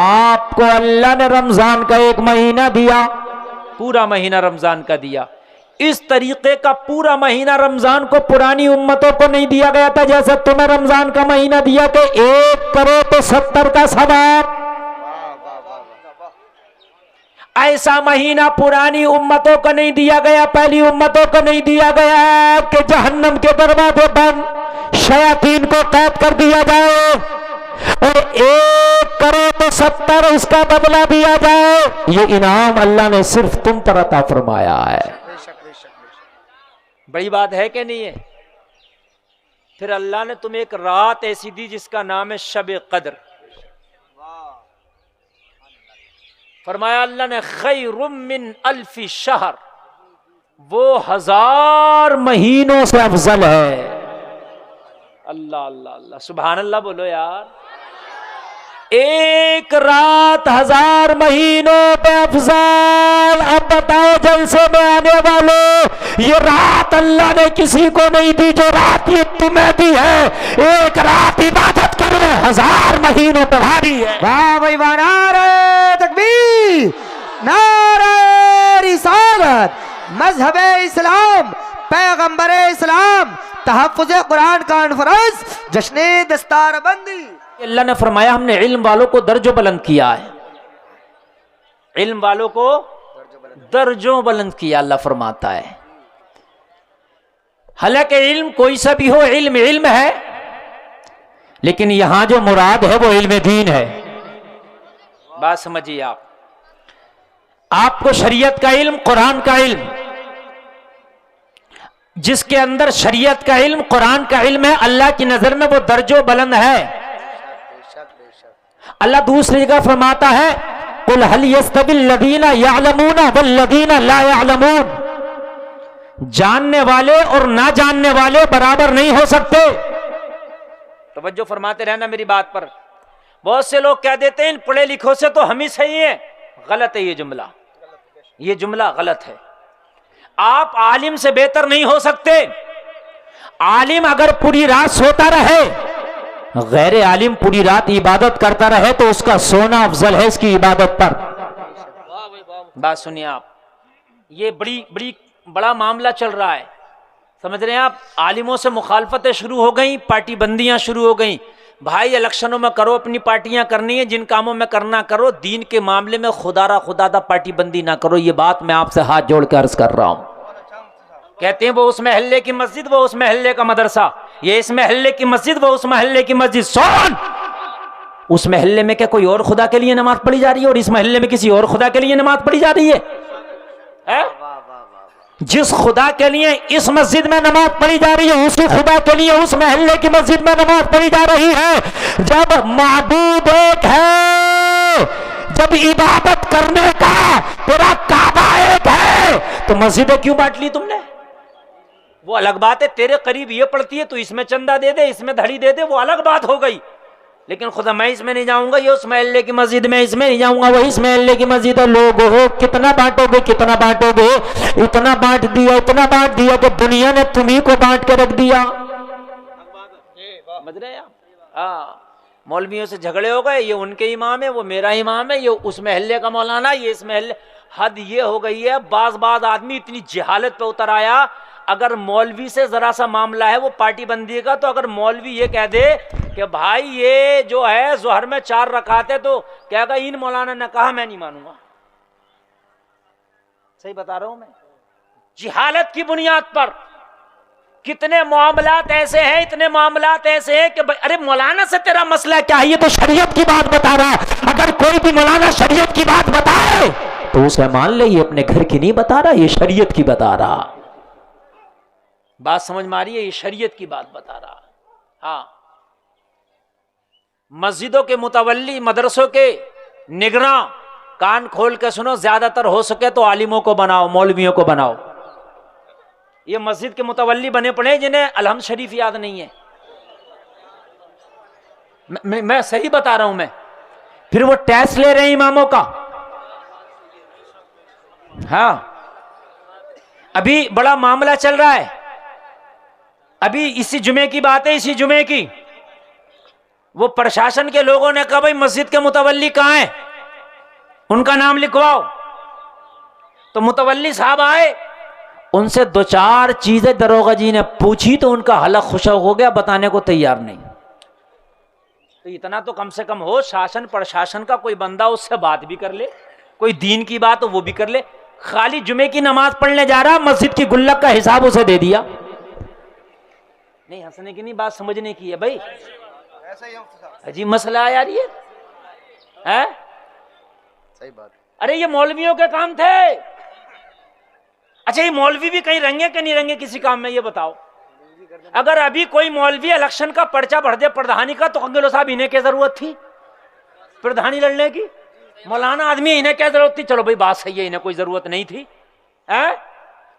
आपको अल्लाह ने रमजान का एक महीना दिया, पूरा महीना रमजान का दिया। इस तरीके का पूरा महीना रमजान को पुरानी उम्मतों को नहीं दिया गया था, जैसे तुम्हें रमजान का महीना दिया कि 1 करो तो 70 का सवाब। ऐसा महीना पुरानी उम्मतों को नहीं दिया गया, पहली उम्मतों को नहीं दिया गया कि जहन्नम के दरवाजे बंद, शयातीन को कैद कर दिया जाए और 1 करो तो 70 उसका बदला दिया जाए। ये इनाम अल्लाह ने सिर्फ तुम पर अता फरमाया है। बड़ी बात है कि नहीं है? फिर अल्लाह ने तुम्हें एक रात ऐसी दी जिसका नाम है शब कद्र। फरमाया अल्लाह ने खैरुम मिन अल्फी शहर, वो 1000 महीनों से अफजल है। अल्लाह अल्लाह अल्लाह, सुभान अल्लाह बोलो यार। एक रात 1000 महीनों पे अफजल। अब बताओ जलसे में आने वाले, ये रात अल्लाह ने किसी को नहीं दी जो रात ये तुम्हें दी है। एक रात इबादत करो 1000 महीनों पे भारी है। वाह भाई वाह, नारे तकबीर, नारे रिसालत, मजहब इस्लाम, पैगंबर इस्लाम, तहफ़्फ़ुज़ कुरान कॉन्फ्रेंस, जश्न दस्तारबंदी। अल्लाह ने फरमाया हमने इल्म वालों को दर्जों बुलंद किया है, इल्म वालों को दर्जों बुलंद किया। अल्लाह फरमाता है हालांकि इल्म कोई सा भी हो, इल्म इल्म है, लेकिन यहां जो मुराद है वो इल्म दीन है। बात समझिए आप। आपको शरीयत का इल्म, कुरान का इल्म, जिसके अंदर शरीयत का इल्म, कुरान का इल्म है, अल्लाह की नजर में वो दर्जों बुलंद है। अल्लाह दूसरी जगह फरमाता है कुल हल यस्तविल लदीना यअलमूना वल लदीना ला यअलमून, जानने वाले और ना जानने वाले बराबर नहीं हो सकते। तवज्जो फरमाते रहना मेरी बात पर। बहुत से लोग कह देते हैं इन पढ़े लिखों से तो हम ही सही हैं। गलत है ये जुमला, ये जुमला गलत है। आप आलिम से बेहतर नहीं हो सकते। आलिम अगर पूरी रात सोता रहे, गैर आलिम पूरी रात इबादत करता रहे, तो उसका सोना अफजल है इसकी इबादत पर। बात सुनिए आप, ये बड़ा मामला चल रहा है, समझ रहे हैं आप। आलिमों से मुखालफतें शुरू हो गई, पार्टी बंदियां शुरू हो गई। भाई इलेक्शनों में करो, अपनी पार्टियां करनी है, जिन कामों में करना करो, दीन के मामले में खुदादा पार्टी बंदी ना करो। ये बात मैं आपसे हाथ जोड़ कर अर्ज कर रहा हूं। कहते हैं वो उस महल्ले की मस्जिद, वो उस महल्ले का मदरसा, ये इस महल्ले की मस्जिद, वो उस महल्ले की मस्जिद। सुन, उस महल्ले में क्या कोई और खुदा के लिए नमाज पढ़ी जा रही है और इस महल्ले में किसी और खुदा के लिए नमाज पढ़ी जा रही है? जिस खुदा के लिए इस मस्जिद में नमाज पढ़ी जा रही है, उसी खुदा के लिए उस महल्ले की मस्जिद में नमाज पढ़ी जा रही है। जब माबूद एक है, जब इबादत करने का तेरा काबा एक है, तो मस्जिदें क्यों बांट ली तुमने? वो अलग बात है, तेरे करीब ये पड़ती है तो इसमें चंदा दे दे, इसमें धड़ी दे दे, वो अलग बात हो गई। लेकिन खुदा मैं इसमें नहीं जाऊंगा, ये उस महल्ले की मस्जिद में, इसमें नहीं जाऊंगा, वही इस महल्ले की मस्जिद है। लोग हो कितना बांटोगे, कितना बांटोगे? इतना बांट दिया, इतना बांट दिया कि दुनिया ने तुम्ही को बांट के रख दिया। समझ रहे आप? हाँ, मौलवियों से झगड़े हो गए, ये उनके इमाम है, वो मेरा इमाम है, ये उस महल्ले का मौलाना, ये इस महल्ले। हद ये हो गई है, बाज आदमी इतनी जहालत पे उतर आया। अगर मौलवी से जरा सा मामला है वो पार्टी बंदी का, तो अगर मौलवी ये कह दे कि भाई ये जो है जोहर में 4 रकात है, तो कहेगा इन मौलाना ने कहा, मैं नहीं मानूंगा। सही बता रहा हूं मैं। जिहालत की बुनियाद पर कितने मामलात ऐसे हैं, इतने मामलात ऐसे हैं कि अरे मौलाना से तेरा मसला क्या है? ये तो शरीयत की बात बता रहा है। अगर कोई भी मौलाना शरीयत की बात बताए तो उसे मान ले ये अपने घर की नहीं बता रहा, ये शरीयत की बता रहा। बात समझ में आ रही है? ये शरीयत की बात बता रहा। हाँ, मस्जिदों के मुतवल्ली, मदरसों के निगरां, कान खोल के सुनो, ज्यादातर हो सके तो आलिमों को बनाओ, मौलवियों को बनाओ। ये मस्जिद के मुतवल्ली बने पड़े जिन्हें अलहम्द शरीफ याद नहीं है। मैं सही बता रहा हूं मैं। फिर वो टैक्स ले रहे हैं इमामों का। हाँ, अभी बड़ा मामला चल रहा है, अभी इसी जुमे की बात है, इसी जुमे की। वो प्रशासन के लोगों ने कहा भाई मस्जिद के मुतवल्ली कहां है, उनका नाम लिखवाओ। तो मुतवल्ली साहब आए, उनसे दो चार चीजें दरोगा जी ने पूछी तो उनका हलक खुशक हो गया, बताने को तैयार नहीं। तो इतना तो कम से कम हो, शासन प्रशासन का कोई बंदा उससे बात भी कर ले, कोई दीन की बात हो वो भी कर ले। खाली जुमे की नमाज पढ़ने जा रहा, मस्जिद की गुल्लक का हिसाब उसे दे दिया। नहीं, हंसने की नहीं, बात समझने की है भाई। अजीब मसला है यार ये, है? सही बात। अरे ये मौलवियों के काम थे। अच्छा, ये मौलवी भी कहीं रंगे कि नहीं रंगे किसी काम में, ये बताओ। अगर अभी कोई मौलवी इलेक्शन का पर्चा भर दे प्रधानी का, तो कंगेलो साहब इन्हें क्या जरूरत थी प्रधानी लड़ने की? मौलाना आदमी, इन्हें क्या जरूरत थी? चलो भाई बात सही है, इन्हें कोई जरूरत नहीं थी, है?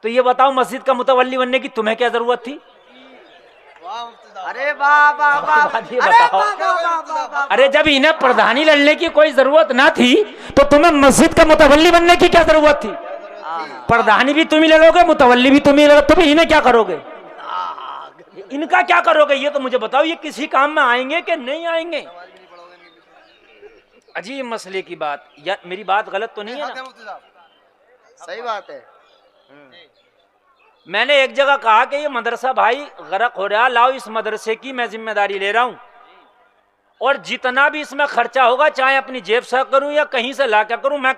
तो ये बताओ मस्जिद का मुतवल्ली बनने की तुम्हें क्या जरूरत थी? अरे वाह वाह वाह, ये बताओ। अरे जब इन्हें प्रधानी लड़ने की कोई जरूरत ना थी तो तुम्हें मस्जिद का मुतवल्ली बनने की क्या जरूरत थी? प्रधानी भी तुम ही लड़ोगे, मुतवल्ली भी तुम ही लड़ोगे, तुम इन्हें क्या करोगे? इनका क्या करोगे ये तो मुझे बताओ। ये किसी काम में आएंगे कि नहीं आएंगे? अजीब मसले की बात। या मेरी बात गलत तो नहीं है ना? सही बात है। मैंने एक जगह कहा कि ये मदरसा भाई गरक हो रहा, लाओ इस मदरसे की मैं जिम्मेदारी ले रहा हूं, और जितना भी इसमें खर्चा होगा, चाहे अपनी जेब से करूं या कहीं से ला क्या करूं, मैं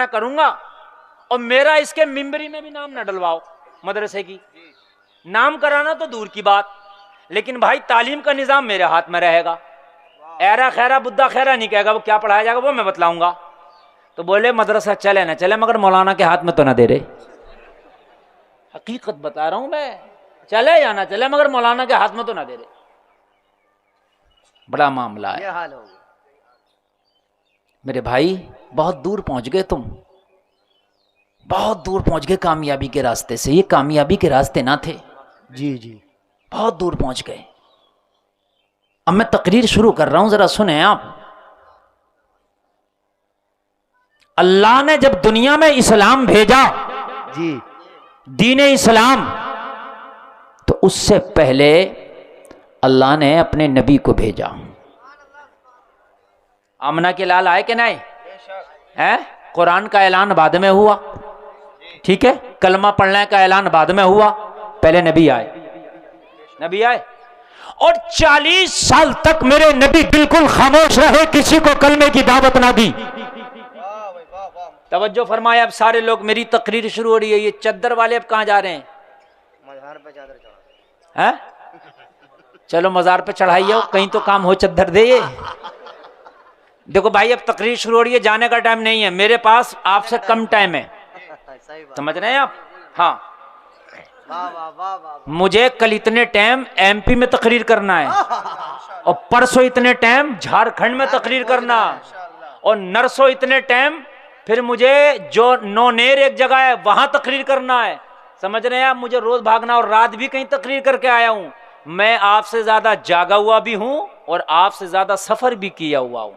करूंगा। और मेरा इसके मिंबरी में भी नाम न डलवाओ मदरसे की। नाम कराना तो दूर की बात, लेकिन भाई तालीम का निजाम मेरे हाथ में रहेगा। ऐरा खैरा बुद्धा खैरा नहीं कहेगा, वो क्या पढ़ाया जाएगा वो मैं बतलाऊंगा। तो बोले मदरसा चले ना चले, मगर मौलाना के हाथ में तो ना दे रहे। हकीकत बता रहा हूं मैं, चले या ना चले मगर मौलाना के हाथ में तो ना दे रहे। बड़ा मामला है। ये हाल हो गया मेरे भाई, बहुत दूर पहुंच गए तुम, बहुत दूर पहुंच गए कामयाबी के रास्ते से। ये कामयाबी के रास्ते ना थे जी जी, बहुत दूर पहुंच गए। अब मैं तकरीर शुरू कर रहा हूं, जरा सुने आप। अल्लाह ने जब दुनिया में इस्लाम भेजा जी, दीन इस्लाम, तो उससे पहले अल्लाह ने अपने नबी को भेजा। आमना के लाल आए कि नहीं? है? कुरान का ऐलान बाद में हुआ, ठीक है? कलमा पढ़ने का ऐलान बाद में हुआ, पहले नबी आए। और 40 साल तक मेरे नबी बिल्कुल खामोश रहे, किसी को कलमे की दावत ना दी। तवज्जो फरमाया। अब सारे लोग, मेरी तकरीर शुरू हो रही है। ये चद्दर वाले अब कहां जा रहे हैं? मज़ार पे चादर चढ़ा। हैं? चलो मजार पे चढ़ाइए, कहीं तो काम हो, चद्दर दे ये। देखो भाई, अब तकरीर शुरू हो रही है, जाने का टाइम नहीं है मेरे पास, आपसे कम टाइम है, समझ रहे हैं आप? हाँ, मुझे कल इतने टाइम एमपी में तकरीर करना है, और परसों इतने टाइम झारखंड में तकरीर करना, और नरसों इतने टाइम फिर मुझे जो नौनेर एक जगह है वहां तकरीर करना है। समझ रहे हैं आप? मुझे रोज भागना, और रात भी कहीं तकरीर करके आया हूं। मैं आपसे ज्यादा जागा हुआ भी हूं और आपसे ज्यादा सफर भी किया हुआ हूं,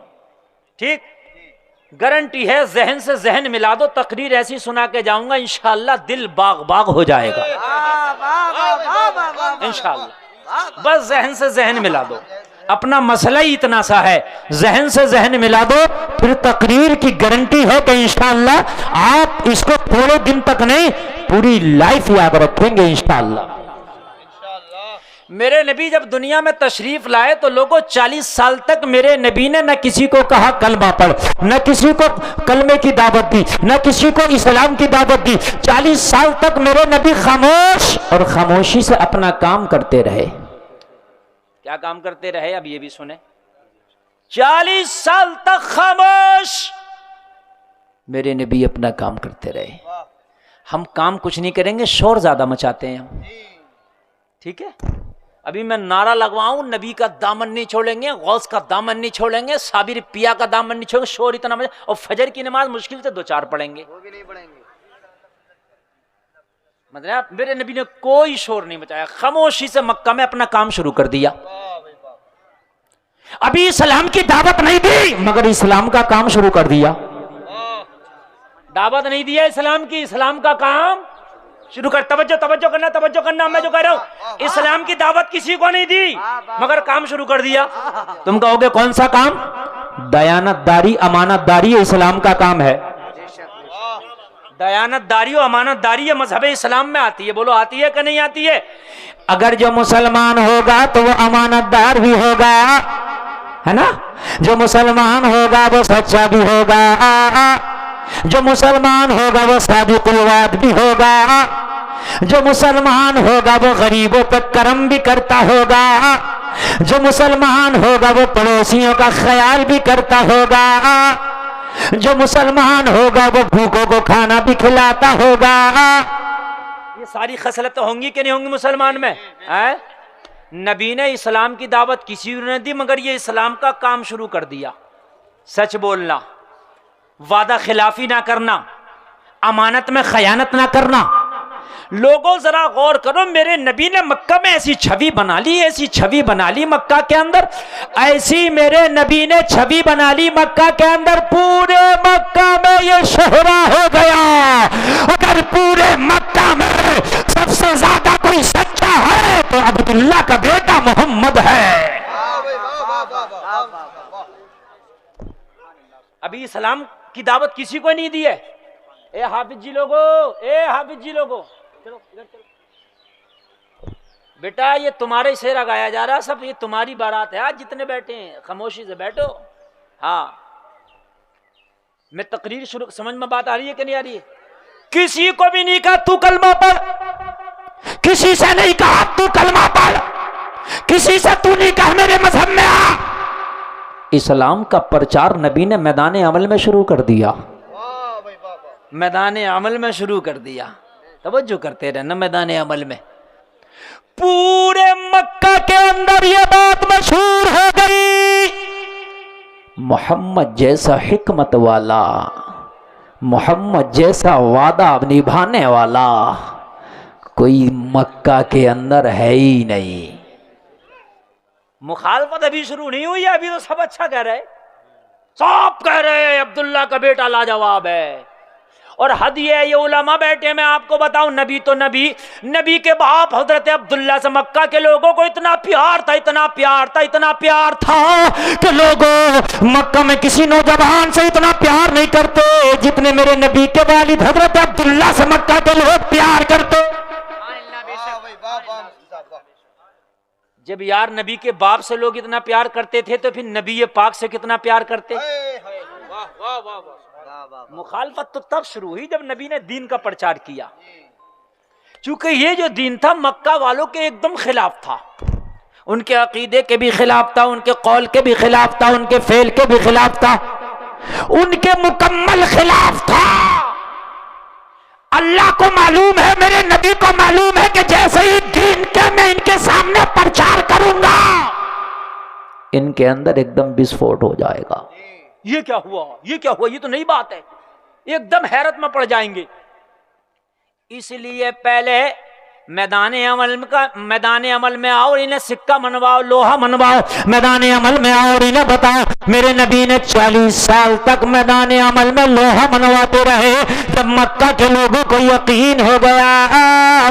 ठीक? गारंटी है, जहन से जहन मिला दो, तकरीर ऐसी सुना के जाऊंगा इंशाअल्लाह दिल बाग बाग हो जाएगा इंशाअल्लाह। बस जहन से जहन मिला दो, अपना मसला ही इतना सा है, जहन से जहन मिला दो, फिर तकरीर की गारंटी है कि इंशाअल्लाह आप इसको थोड़े दिन तक नहीं, पूरी लाइफ याद रखेंगे इंशाअल्लाह। मेरे नबी जब दुनिया में तशरीफ लाए तो लोगों 40 साल तक मेरे नबी ने न किसी को कहा कलमा पढ़, न किसी को कलमे की दावत दी, न किसी को इस्लाम की दावत दी। 40 साल तक मेरे नबी खामोश और खामोशी से अपना काम करते रहे। क्या काम करते रहे? अब ये भी सुने। 40 साल तक खामोश मेरे नबी अपना काम करते रहे। हम काम कुछ नहीं करेंगे, शोर ज्यादा मचाते हैं हम, ठीक है? अभी मैं नारा लगवाऊं, नबी का दामन नहीं छोड़ेंगे, गौस का दामन नहीं छोड़ेंगे, साबिर पिया का दामन नहीं छोड़ेंगे, शोर इतना मचा, और फजर की नमाज मुश्किल से 2-4 पढ़ेंगे, वो भी नहीं पढ़ेंगे। मतलब मेरे नबी ने कोई शोर नहीं मचाया, खामोशी से मक्का में अपना काम शुरू कर दिया। अभी इस्लाम की दावत नहीं दी, मगर इस्लाम का काम शुरू कर दिया। दावत नहीं दिया इस्लाम की, इस्लाम का काम शुरू कर। तवज्जो तवज्जो करना, तवज्जो करना। मैं जो कह रहा हूँ, इस्लाम की दावत किसी को नहीं दी, मगर काम शुरू कर दिया। तुम कहोगे कौन सा काम? दयानतदारी, अमानतदारी इस्लाम का काम है। दयानतदारी और अमानतदारी ये मजहब इस्लाम में आती है। बोलो आती है कि नहीं आती है? अगर जो मुसलमान होगा तो वो अमानतदार भी होगा, है ना? जो मुसलमान होगा वो सच्चा भी होगा, जो मुसलमान होगा वो सादिकुल वाद भी होगा, जो मुसलमान होगा वो गरीबों पर करम भी करता होगा, जो मुसलमान होगा वो पड़ोसियों का ख्याल भी करता होगा, जो मुसलमान होगा वो भूखों को खाना भी खिलाता होगा। ये सारी खसलतें होंगी कि नहीं होंगी मुसलमान में? नबी ने इस्लाम की दावत किसी ने दी, मगर ये इस्लाम का काम शुरू कर दिया। सच बोलना, वादा खिलाफी ना करना, अमानत में खयानत ना करना। लोगों जरा गौर करो, मेरे नबी ने मक्का में ऐसी छवि बना ली, ऐसी छवि बना ली मक्का के अंदर, ऐसी मेरे नबी ने छवि बना ली मक्का के अंदर, पूरे मक्का में ये शोहरा हो गया। अगर पूरे मक्का में सबसे ज्यादा कोई सच्चा है तो अब्दुल्ला का बेटा मोहम्मद है। अभी इस्लाम की दावत किसी को नहीं दी है। ए हाफिज जी लोगो, ए हाफिज जी लोगो, चलो इधर चलो। बेटा ये तुम्हारे शेरा गाया जा रहा, सब ये तुम्हारी बारात है। आज जितने बैठे हैं खामोशी से बैठो। हाँ, मैं तकरीर शुरू, समझ में बात आ रही है कि नहीं आ रही है? किसी को भी नहीं कहा तू कलमा पढ़, किसी से नहीं कहा तू कलमा पढ़, किसी से तू नहीं कहा मेरे मजहब में आ। इस्लाम का प्रचार नबी ने मैदान अमल में शुरू कर दिया, मैदान अमल में शुरू कर दिया। तवज्जो करते रहना, मैदान अमल में पूरे मक्का के अंदर ये बात मशहूर हो गई, मोहम्मद जैसा हिकमत वाला, मोहम्मद जैसा वादा निभाने वाला कोई मक्का के अंदर है ही नहीं। मुखालफत अभी शुरू नहीं हुई है, अभी तो सब अच्छा कह रहे, सब कह रहे हैं अब्दुल्ला का बेटा लाजवाब है। और हद ये उलमा बैठे, मैं आपको बताऊं, नबी तो नबी, नबी के बाप हजरत अब्दुल्ला से मक्का के लोगों को इतना प्यार था, इतना प्यार था, इतना प्यार था कि लोगों मक्का में किसी नौजवान से इतना प्यार नहीं करते जितने मेरे नबी के वालिद हजरत अब्दुल्ला से मक्का के लोग प्यार करते। जब यार नबी के बाप से लोग इतना प्यार करते थे तो फिर नबी पाक से कितना प्यार करते। मुखालफत तो तब शुरू हुई जब नबी ने दीन का प्रचार किया, क्योंकि ये जो दीन था मक्का वालों के एकदम खिलाफ था, उनके अकीदे के भी खिलाफ था, उनके कौल के भी खिलाफ था, उनके फेल के भी खिलाफ था, उनके मुकम्मल खिलाफ था। अल्लाह को मालूम है, मेरे नबी को मालूम है कि जैसे ही दीन के मैं इनके सामने प्रचार करूंगा इनके अंदर एकदम विस्फोट हो जाएगा। ये क्या हुआ, ये क्या हुआ, ये तो नई बात है, एकदम हैरत में पड़ जाएंगे। इसलिए पहले मैदान अमल में आओ और इन्हें सिक्का मनवाओ, लोहा मनवाओ, मैदान अमल में आओ और इन्हें बताओ। मेरे नबी ने 40 साल तक मैदान अमल में लोहा मनवाते रहे, जब मक्का के लोगों को यकीन हो गया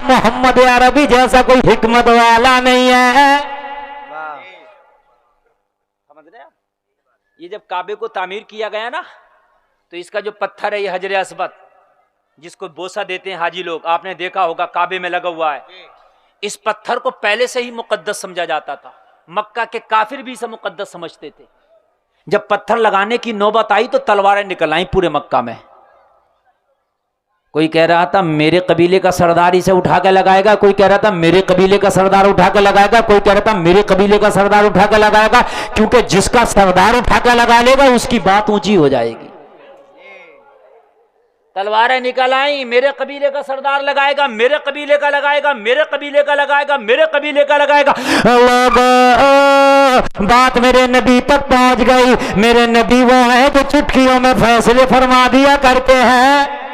मोहम्मद अरबी जैसा कोई हिकमत वाला नहीं है। समझ रहे आप? ये जब काबे को तामीर किया गया ना, तो इसका जो पत्थर है ये हजर अस्वद, जिसको बोसा देते हैं हाजी लोग, आपने देखा होगा काबे में लगा हुआ है। इस पत्थर को पहले से ही मुकद्दस समझा जाता था, मक्का के काफिर भी इसे मुकद्दस समझते थे। जब पत्थर लगाने की नौबत आई तो तलवारें निकल आई पूरे मक्का में। कोई कह रहा था मेरे कबीले का सरदार इसे उठा के लगाएगा, कोई कह रहा था मेरे कबीले का सरदार उठा के लगाएगा, कोई कह रहा था मेरे कबीले का सरदार उठा के लगाएगा, क्योंकि जिसका सरदार उठा के लगा लेगा उसकी बात ऊंची हो जाएगी। तलवारें निकल आई, मेरे कबीले का सरदार लगाएगा, मेरे कबीले का लगाएगा, मेरे कबीले का लगाएगा, मेरे कबीले का लगाएगा। बात मेरे नबी तक पहुंच गई। मेरे नबी वो है जो चुटकियों में फैसले फरमा दिया करते हैं।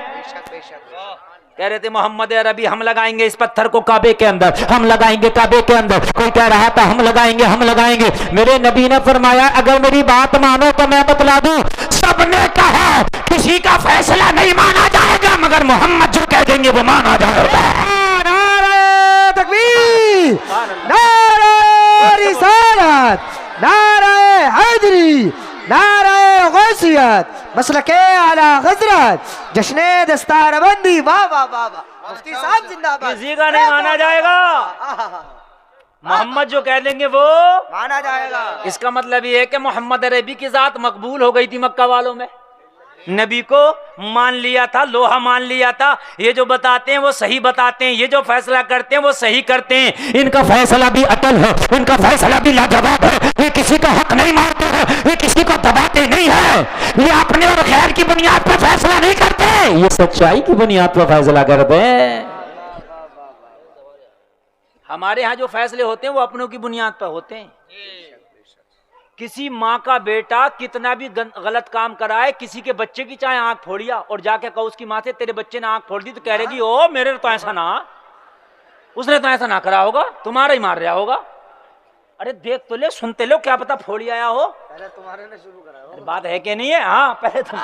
कह रहे थे मोहम्मद अरबी हम लगाएंगे इस पत्थर को काबे के अंदर, हम लगाएंगे काबे के अंदर। कोई कह रहा था हम लगाएंगे, हम लगाएंगे। मेरे नबी ने फरमाया अगर मेरी बात मानो तो मैं बतला दूं, सबने कहा किसी का फैसला नहीं माना जाएगा मगर मोहम्मद कह देंगे वो माना जाएगा। नारे तकबीर, नारे रिसालत, नारे हैदरी, नारे गौसियत, मसलके आला हजरत, जश्ने दस्तारबंदी। वाह वाह वाह वाह, मुफ्ती साहब जिंदाबाद। किसी का नहीं माना जाएगा, मोहम्मद जो कह देंगे वो माना जाएगा। इसका मतलब ये है कि मोहम्मद अरबी की जात मकबूल हो गई थी मक्का वालों में, नबी को मान लिया था, लोहा मान लिया था। ये जो बताते हैं वो सही बताते हैं, ये जो फैसला करते हैं वो सही करते हैं। इनका फैसला भी अटल है, इनका फैसला भी लाजवाब है। ये किसी का हक नहीं मारते हैं, ये किसी को दबाते नहीं है, ये अपने और गैर की बुनियाद पर फैसला नहीं करते, ये सच्चाई की बुनियाद पर फैसला करते हैं। हमारे यहाँ जो फैसले होते हैं वो अपनों की बुनियाद पर होते हैं। किसी माँ का बेटा कितना भी गलत काम कराए, किसी के बच्चे की चाहे आंख फोड़िया और जाके कहो उसकी माँ से तेरे बच्चे ने आंख फोड़ दी, तो कह रहेगी ओ मेरे तो ऐसा ना, उसने तो ऐसा ना करा होगा, तुम्हारा ही मार रहा होगा। अरे देख तो ले, सुनते लो, क्या पता फोड़ी आया हो। पहले तुम्हारे ने शुरू करा हो। बात है कि नहीं है? हाँ, पहले तुम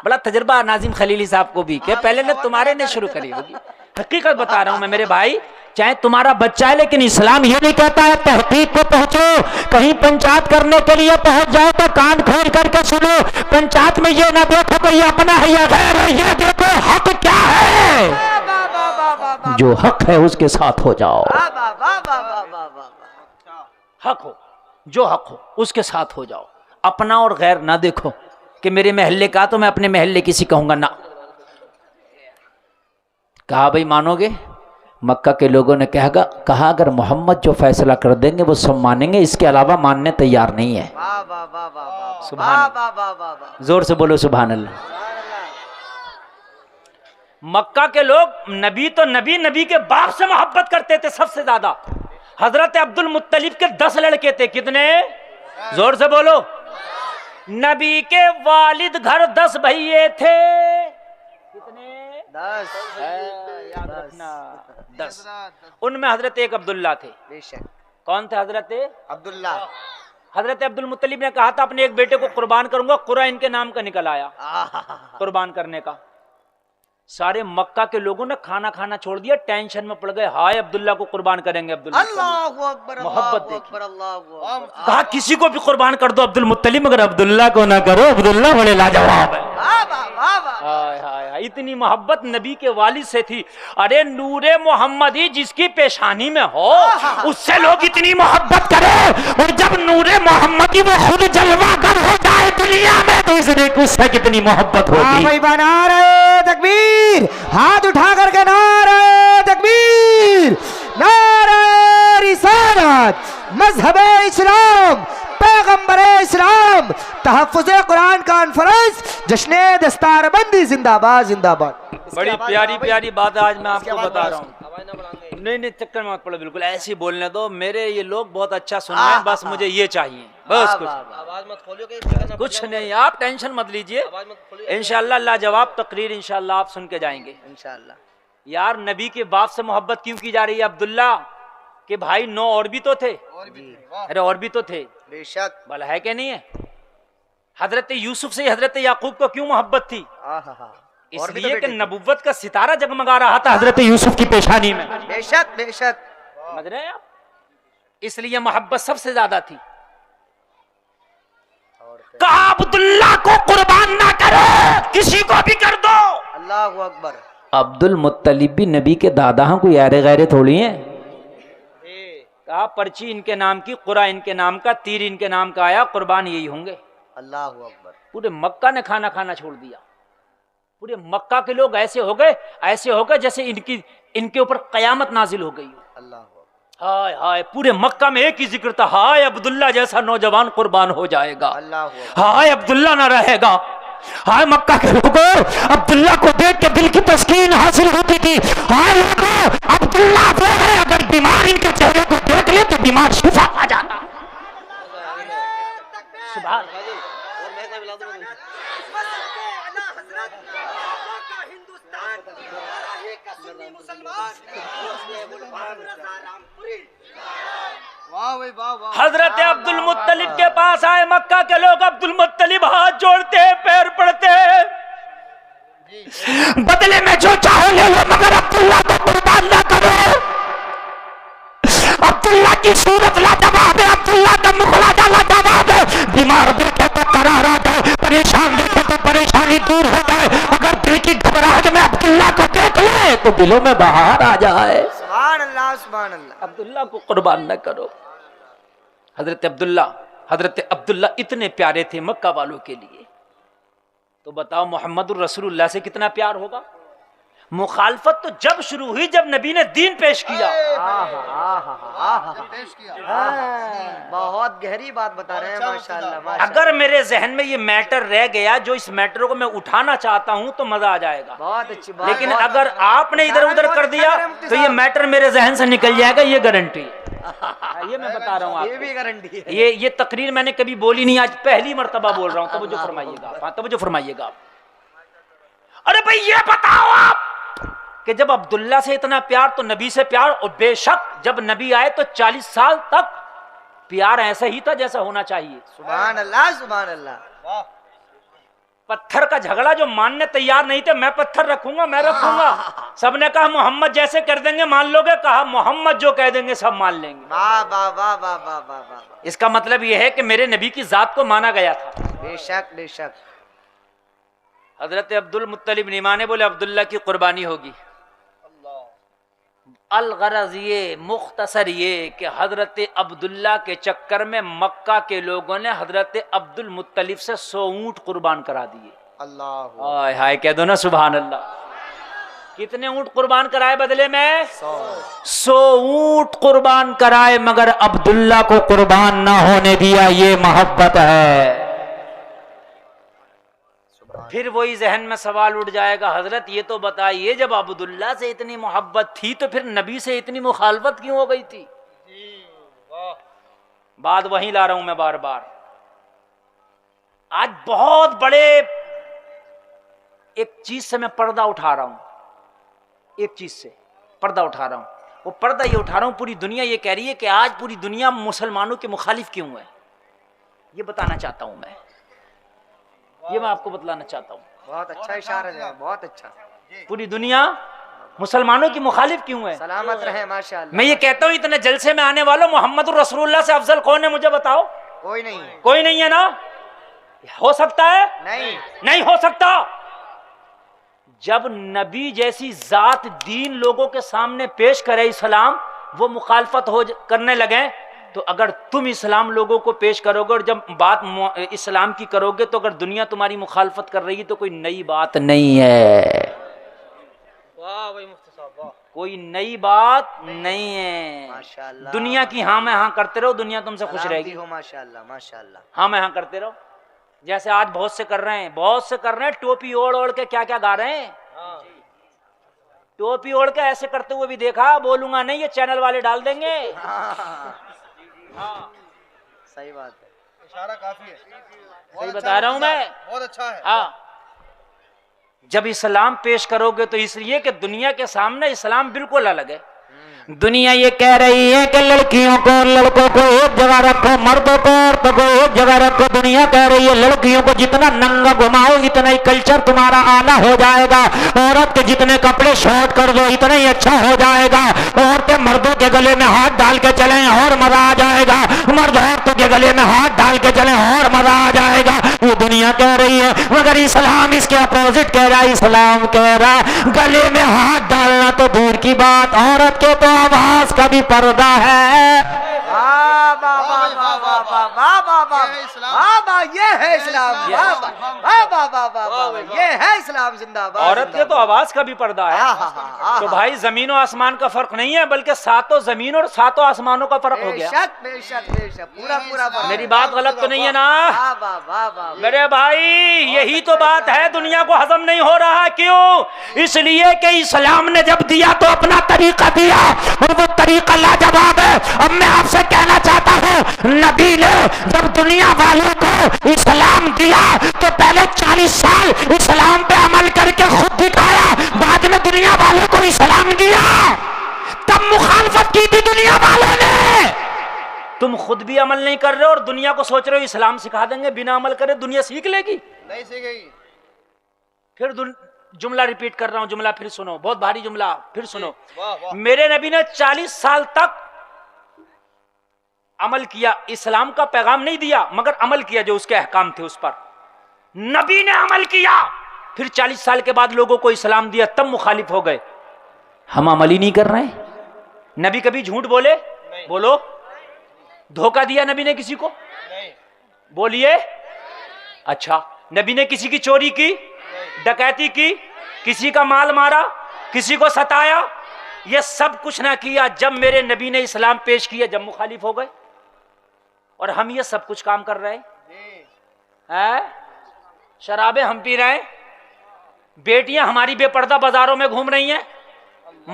बड़ा तजर्बा नाजिम खलीली साहब को भी के पहले ने तुम्हारे ने शुरू करी होगी। हकीकत बता रहा हूं मैं मेरे भाई, चाहे तुम्हारा बच्चा है, लेकिन इस्लाम ये नहीं कहता है तहकीक को पहुंचो। कहीं पंचायत करने के लिए पहुंच जाओ तो कान खोल करके सुनो। पंचायत में ये ना देखो कि ये अपना है या गैर है, ये देखो हक क्या है। जो हक है उसके साथ हो जाओ। हक हो, जो हक हो उसके साथ हो जाओ। अपना और गैर ना देखो कि मेरे महल्ले का तो मैं अपने महल्ले किसी कहूंगा ना। कहा भाई मानोगे? मक्का के लोगों ने कहा अगर मोहम्मद जो फैसला कर देंगे वो सब मानेंगे, इसके अलावा मानने तैयार नहीं है। सुभान, जोर से बोलो सुभान अल्लाह। मक्का के लोग नबी तो नबी के बाप से मोहब्बत करते थे सबसे ज्यादा। हजरत अब्दुल मुत्तलिब के 10 लड़के थे। कितने? जोर से बोलो। नबी के वालिद घर 10 भैये थे। कितने? 10। उनमें हजरत एक अब्दुल्ला थे। कौन थे हजरत अब्दुल्ला? हजरत अब्दुल मुत्तलिब ने कहा था अपने एक बेटे को कुर्बान करूंगा, कुरा इनके नाम का निकल आया कुर्बान करने का। सारे मक्का के लोगों ने खाना खाना छोड़ दिया, टेंशन में पड़ गए। हाय अब्दुल्ला को कुर्बान करेंगे। अब्दुल्ला मोहब्बत देखी, कहा किसी को भी कुर्बान कर दो अब्दुल मुत्तलिब, मगर अब्दुल्ला को ना करो, अब्दुल्ला बड़े लाजवाब है। हाय हाय हाय, इतनी मोहब्बत नबी के वालिद से थी। अरे नूरे मोहम्मदी जिसकी पेशानी में हो उससे लोग इतनी मोहब्बत करें, और जब नूरे मोहम्मदी वो खुद जलवागर हो जाए दुनिया में तो उससे कितनी मोहब्बत होगी। भाई बना रहे तकबीर, हाथ उठा करके नारे तकबीर, नारे रिसालत, मजहब इस्लाम, पैगंबर इस्लाम, तहफ्फुज़ कुरान कॉन्फ्रेंस, जश्ने दस्तारबंदी जिंदाबाद जिंदाबाद। बड़ी प्यारी प्यारी बात आज मैं आपको बता रहा हूँ। नहीं चक्कर में मत पड़ो, बिल्कुल ऐसे ही बोलने दो। मेरे ये लोग बहुत अच्छा सुन रहे हैं, बस मुझे ये चाहिए, बस कुछ नहीं। आप टेंशन मत लीजिए, इंशाअल्लाह लाजवाब तकरीर इंशाअल्लाह आप सुन के जाएंगे इंशाअल्लाह। यार नबी के बाप से मोहब्बत क्यों की जा रही है? अब्दुल्ला के भाई 9 और भी तो थे। अरे और भी तो थे, बेशक। भला है कि नहीं है? हजरत यूसुफ से हजरत याकूब को क्यों मोहब्बत थी? इसलिए कि नबुव्वत का सितारा जगमगा रहा था हजरत यूसुफ की पेशानी में। बेशक बेशक, समझ रहे हैं आप? इसलिए मोहब्बत सबसे ज्यादा थी। कहा अब्दुल्ला को कुर्बान ना करो, किसी को भी कर दो। अल्लाहु अकबर। अब्दुल मुत्तलिब भी नबी के दादा हैं, कोई यारे गैरे थोड़ी हैं। कहा पर्ची इनके नाम की, कुरा इनके नाम का, तीर इनके नाम का आया, कुर्बान यही होंगे। अल्लाहु अकबर। पूरे मक्का ने खाना खाना छोड़ दिया। पूरे मक्का के लोग ऐसे हो गए जैसे इनके ऊपर कयामत नाजिल हो गई। अल्लाह हाय हाय, पूरे मक्का में एक ही जिक्र था, हाय अब्दुल्ला जैसा नौजवान कुर्बान हो जाएगा, हाय अब्दुल्ला ना रहेगा। हाय मक्का के लोगों, अब्दुल्ला को देख के दिल की तस्कीन हासिल होती थी। हाय लोगों, अब्दुल्ला वो है, अगर बीमार इनके चेहरे को देख ले तो बीमार शिफा पा जाता। सुभान हजरत अब्दुल मुत्तलिब के पास आए मक्का के लोग। अब्दुल मुत्तलिब हाथ जोड़ते, पैर पड़ते, बदले में जो चाहो ले लो, मगर अब्दुल्ला को कुर्बान ना करो। अब्दुल्ला की सूरत लाजवाब है, अब्दुल्ला का मुखलाजा लाजवाब है। बीमार देखे तो करार आ जाए, परेशान देखे तो परेशानी दूर हो जाए। अगर दिल की घबराहट में अब्दुल्ला को देख ले तो दिलों में बहार आ जाए। सुभान अल्लाह, सुभान अल्लाह। अब्दुल्ला को कुर्बान न करो। हजरत अब्दुल्ला इतने प्यारे थे मक्का वालों के लिए, तो बताओ मोहम्मदुर रसूलुल्लाह से कितना प्यार होगा। मुखालफत तो जब शुरू हुई जब नबी ने दीन पेश किया। बहुत गहरी बात बता रहे हैं, माशाअल्लाह, माशाअल्लाह। अगर मेरे जहन में ये मैटर रह गया, जो इस मैटर को मैं उठाना चाहता हूं, तो मजा आ जाएगा। बहुत अच्छी बात। लेकिन अगर आपने इधर उधर कर दिया तो ये मैटर मेरे जहन से निकल जाएगा, ये गारंटी है। ये मैं बता रहा हूँ, ये भी गारंटी है। ये तकरीर मैंने कभी बोली नहीं, आज पहली मर्तबा बोल रहा हूँ। तवज्जो फरमाइएगा, हाँ तवज्जो फरमाइएगा। अरे भाई ये बताओ आप कि जब अब्दुल्ला से इतना प्यार तो नबी से प्यार, और बेशक जब नबी आए तो 40 साल तक प्यार ऐसा ही था जैसा होना चाहिए। सुभान अल्लाह, सुभान अल्लाह। पत्थर का झगड़ा जो मानने तैयार नहीं थे, मैं पत्थर रखूंगा, मैं रखूंगा। सबने कहा मोहम्मद जैसे कर देंगे मान लोगे, कहा मोहम्मद जो कह देंगे सब मान लेंगे। वाह वाह वाह वाह वाह वाह वाह। इसका मतलब यह है कि मेरे नबी की जात को माना गया था। बेशक बेशक। हजरत अब्दुल मुत्तलिब निमाने बोले अब्दुल्ला की कुर्बानी होगी। अलगरज ये मुख्तसर ये कि हजरत अब्दुल्ला के चक्कर में मक्का के लोगों ने हजरत अब्दुल मुत्तलिब से 100 ऊंट कुर्बान करा दिए। अल्लाह, हाय हाय कह दो ना सुभान अल्लाह। कितने ऊंट कुर्बान कराए बदले में? 100 ऊंट कुर्बान कराए, मगर अब्दुल्ला को कुर्बान ना होने दिया। ये मोहब्बत है। फिर वही जहन में सवाल उठ जाएगा, हजरत ये तो बताइए जब अब्दुल्ला से इतनी मोहब्बत थी तो फिर नबी से इतनी मुखालफत क्यों हो गई थी? बात वहीं ला रहा हूं मैं बार बार। आज बहुत बड़े एक चीज से मैं पर्दा उठा रहा हूं, एक चीज से पर्दा उठा रहा हूं। वो पर्दा ये उठा रहा हूं, पूरी दुनिया ये कह रही है कि आज पूरी दुनिया मुसलमानों के मुखालिफ क्यों है, ये बताना चाहता हूं मैं। ये मैं आपको बतलाना चाहता हूँ। बहुत अच्छा इशारा है, बहुत अच्छा। पूरी दुनिया मुसलमानों की मुखालिफ क्यों है? सलामत रहे माशाअल्लाह। मैं ये कहता हूँ इतने जलसे में आने वालों, मोहम्मद रसूलुल्लाह से अफजल कौन है मुझे बताओ? कोई नहीं, कोई नहीं है ना? हो सकता है? नहीं, नहीं हो सकता। जब नबी जैसी जात दीन लोगों के सामने पेश करे इस्लाम, वो मुखालफत हो करने लगे, तो अगर तुम इस्लाम लोगों को पेश करोगे और जब बात इस्लाम की करोगे, तो अगर दुनिया तुम्हारी मुखालफत कर रही है तो कोई नई बात नहीं है। वाह भाई मुफ्ती साहब, वाह। कोई नई बात नहीं है। माशाअल्लाह। दुनिया की हाँ में हाँ करते रहो, दुनिया तुमसे खुश रहेगी। हो माशाअल्लाह, माशाअल्लाह। हाँ में हाँ करते रहो, जैसे आज बहुत से कर रहे हैं, बहुत से कर रहे हैं। टोपी ओढ़ ओढ़ के क्या क्या गा रहे हैं। टोपी ओढ़ के ऐसे करते हुए भी देखा, बोलूंगा नहीं, ये चैनल वाले डाल देंगे। सही बात है, इशारा काफी है। सही बता रहा हूं मैं, बहुत अच्छा है। हाँ। जब इस्लाम पेश करोगे तो इसलिए कि दुनिया के सामने इस्लाम बिल्कुल अलग है। दुनिया ये कह रही है कि लड़कियों को लड़कों को एक जगह रखो, मर्दों को औरतों को एक जगह रखो। दुनिया कह रही है लड़कियों को जितना नंगा घुमाओ इतना ही कल्चर तुम्हारा आला हो जाएगा। औरत के जितने कपड़े शॉर्ट कर दो इतना ही अच्छा हो जाएगा। औरतें मर्दों के गले में हाथ डाल के चलें और मजा आ जाएगा, मर्द औरतों के गले में हाथ डाल के चलें और मजा आ जाएगा। वो दुनिया कह रही है, मगर इस्लाम इसके अपोजिट कह रहा है। इस्लाम कह रहा है गले में हाथ डालना तो दूर की बात, औरत के तो आवाज का भी पर्दा है। ये है इस्लाम, ये है इस्लाम जिंदाबाद। औरत के तो आवाज का भी पर्दा है। तो भाई जमीन और आसमान का फर्क नहीं है, बल्कि सातों जमीन और सातों आसमानों का फर्क हो गया। बेशक बेशक बेशक, पूरा पूरा। मेरी बात गलत तो नहीं है ना? वाह मेरे भाई यही तो बात है, दुनिया को हजम नहीं हो रहा। क्यों? इसलिए कि इस्लाम ने जब दिया तो अपना तरीका दिया, और वो तरीका लाजवाब है। अब मैं आपसे कहना चाहता हूँ, नबी ने जब दुनिया वालों को इस्लाम दिया तो पहले 40 साल इस्लाम पे अमल करके खुद दिखाया, बाद में दुनिया वालों को इस्लाम दिया, तब मुखालफत की थी दुनिया वालों ने। तुम खुद भी अमल नहीं कर रहे हो और दुनिया को सोच रहे हो इस्लाम सिखा देंगे, बिना अमल करे दुनिया सीख लेगी? नहीं सीखेगी। फिर जुमला रिपीट कर रहा हूं, जुमला फिर सुनो, बहुत भारी जुमला, फिर सुनो। मेरे नबी ने 40 साल तक अमल किया, इस्लाम का पैगाम नहीं दिया मगर अमल किया, जो उसके अहकाम थे उस पर नबी ने अमल किया। फिर 40 साल के बाद लोगों को इस्लाम दिया, तब मुखालिफ हो गए। हम अमल ही नहीं कर रहे हैं। नबी कभी झूठ बोले? बोलो। धोखा दिया नबी ने किसी को? बोलिए। अच्छा, नबी ने किसी की चोरी की, डकैती की, किसी का माल मारा, किसी को सताया? ये सब कुछ ना किया। जब मेरे नबी ने इस्लाम पेश किया, जब मुखालिफ हो गए। और हम ये सब कुछ काम कर रहे हैं। शराबें हम पी रहे हैं, बेटियां हमारी बेपर्दा बाजारों में घूम रही हैं।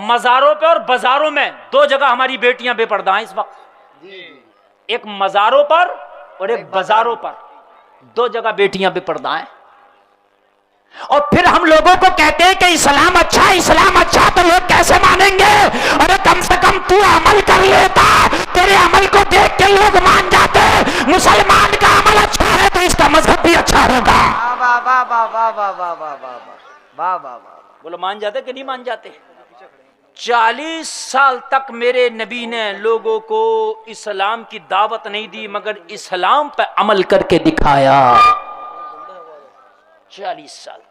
मजारों पे और बाजारों में दो जगह हमारी बेटियां बेपर्दा हैं इस वक्त। एक मजारों पर और एक बाजारों पर, दो जगह बेटियां बेपर्दा हैं। और फिर हम लोगों को कहते हैं कि इस्लाम अच्छा, इस्लाम अच्छा, तो लोग कैसे मानेंगे? अरे कम से कम तू अमल कर लेता, तेरे अमल को देख के लोग मान जाते। मुसलमान का अमल अच्छा है तो इसका मजहब भी अच्छा होगा। वाह वाह वाह वाह वाह वाह वाह वाह वाह वाह वाह। बोलो, मान जाते कि नहीं मान जाते? 40 साल तक मेरे नबी ने लोगों को इस्लाम की दावत नहीं दी मगर इस्लाम पे अमल करके दिखाया। 40 साल।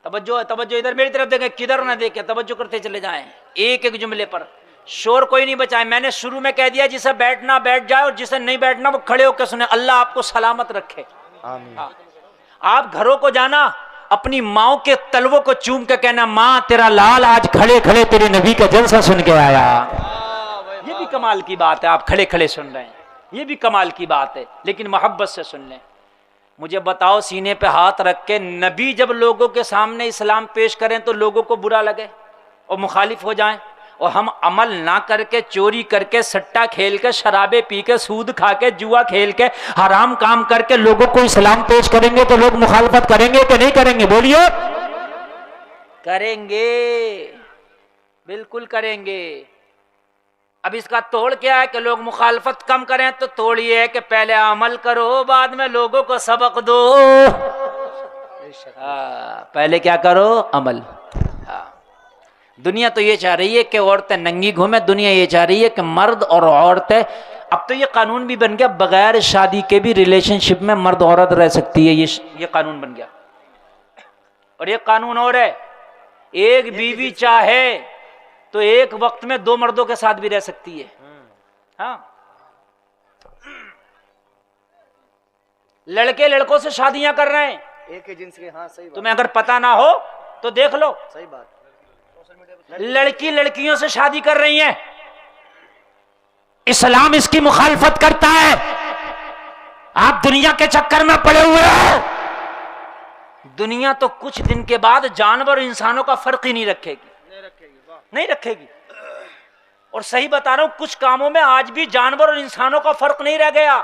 तवज्जो है, तवज्जो, इधर मेरी तरफ देखें, किधर ना देखें, तवज्जो करते चले जाएं। एक एक जुमले पर शोर कोई नहीं बचाए। मैंने शुरू में कह दिया जिसे बैठना बैठ जाए और जिसे नहीं बैठना वो खड़े होकर सुने। अल्लाह आपको सलामत रखे। आमीन। आप घरों को जाना, अपनी माओ के तलवों को चूम के कहना, माँ तेरा लाल आज खड़े खड़े तेरे नबी का जलसा सुन के आया। ये भी कमाल की बात है, आप खड़े खड़े सुन रहे हैं, ये भी कमाल की बात है, लेकिन मोहब्बत से सुन लें। मुझे बताओ, सीने पे हाथ रख के, नबी जब लोगों के सामने इस्लाम पेश करें तो लोगों को बुरा लगे और मुखालिफ हो जाएं, और हम अमल ना करके, चोरी करके, सट्टा खेल के, शराबे पी के, सूद खा के, जुआ खेल के, हराम काम करके लोगों को इस्लाम पेश करेंगे तो लोग मुखालफत करेंगे कि नहीं करेंगे? बोलिए। करेंगे, बिल्कुल करेंगे। अब इसका तोड़ क्या है कि लोग मुखालफत कम करें? तो तोड़ ये है कि पहले अमल करो, बाद में लोगों को सबक दो। पहले क्या करो? अमल। दुनिया तो ये चाह रही है कि औरतें नंगी घूमें, दुनिया ये चाह रही है कि मर्द और औरतें, अब तो ये कानून भी बन गया, बगैर शादी के भी रिलेशनशिप में मर्द औरत रह सकती है। ये कानून बन गया। और ये कानून और है, एक बीवी चाहे तो एक वक्त में दो मर्दों के साथ भी रह सकती है। हाँ, लड़के लड़कों से शादियां कर रहे हैं एक ही जिन्स के। हाँ सही बात। तुम्हें अगर पता ना हो तो देख लो। सही बात। लड़की लड़कियों से शादी कर रही हैं। इस्लाम इसकी मुखालफत करता है। आप दुनिया के चक्कर में पड़े हुए हो। दुनिया तो कुछ दिन के बाद जानवर और इंसानों का फर्क ही नहीं रखेगी, नहीं रखेगी। और सही बता रहा हूं, कुछ कामों में आज भी जानवर और इंसानों का फर्क नहीं रह गया।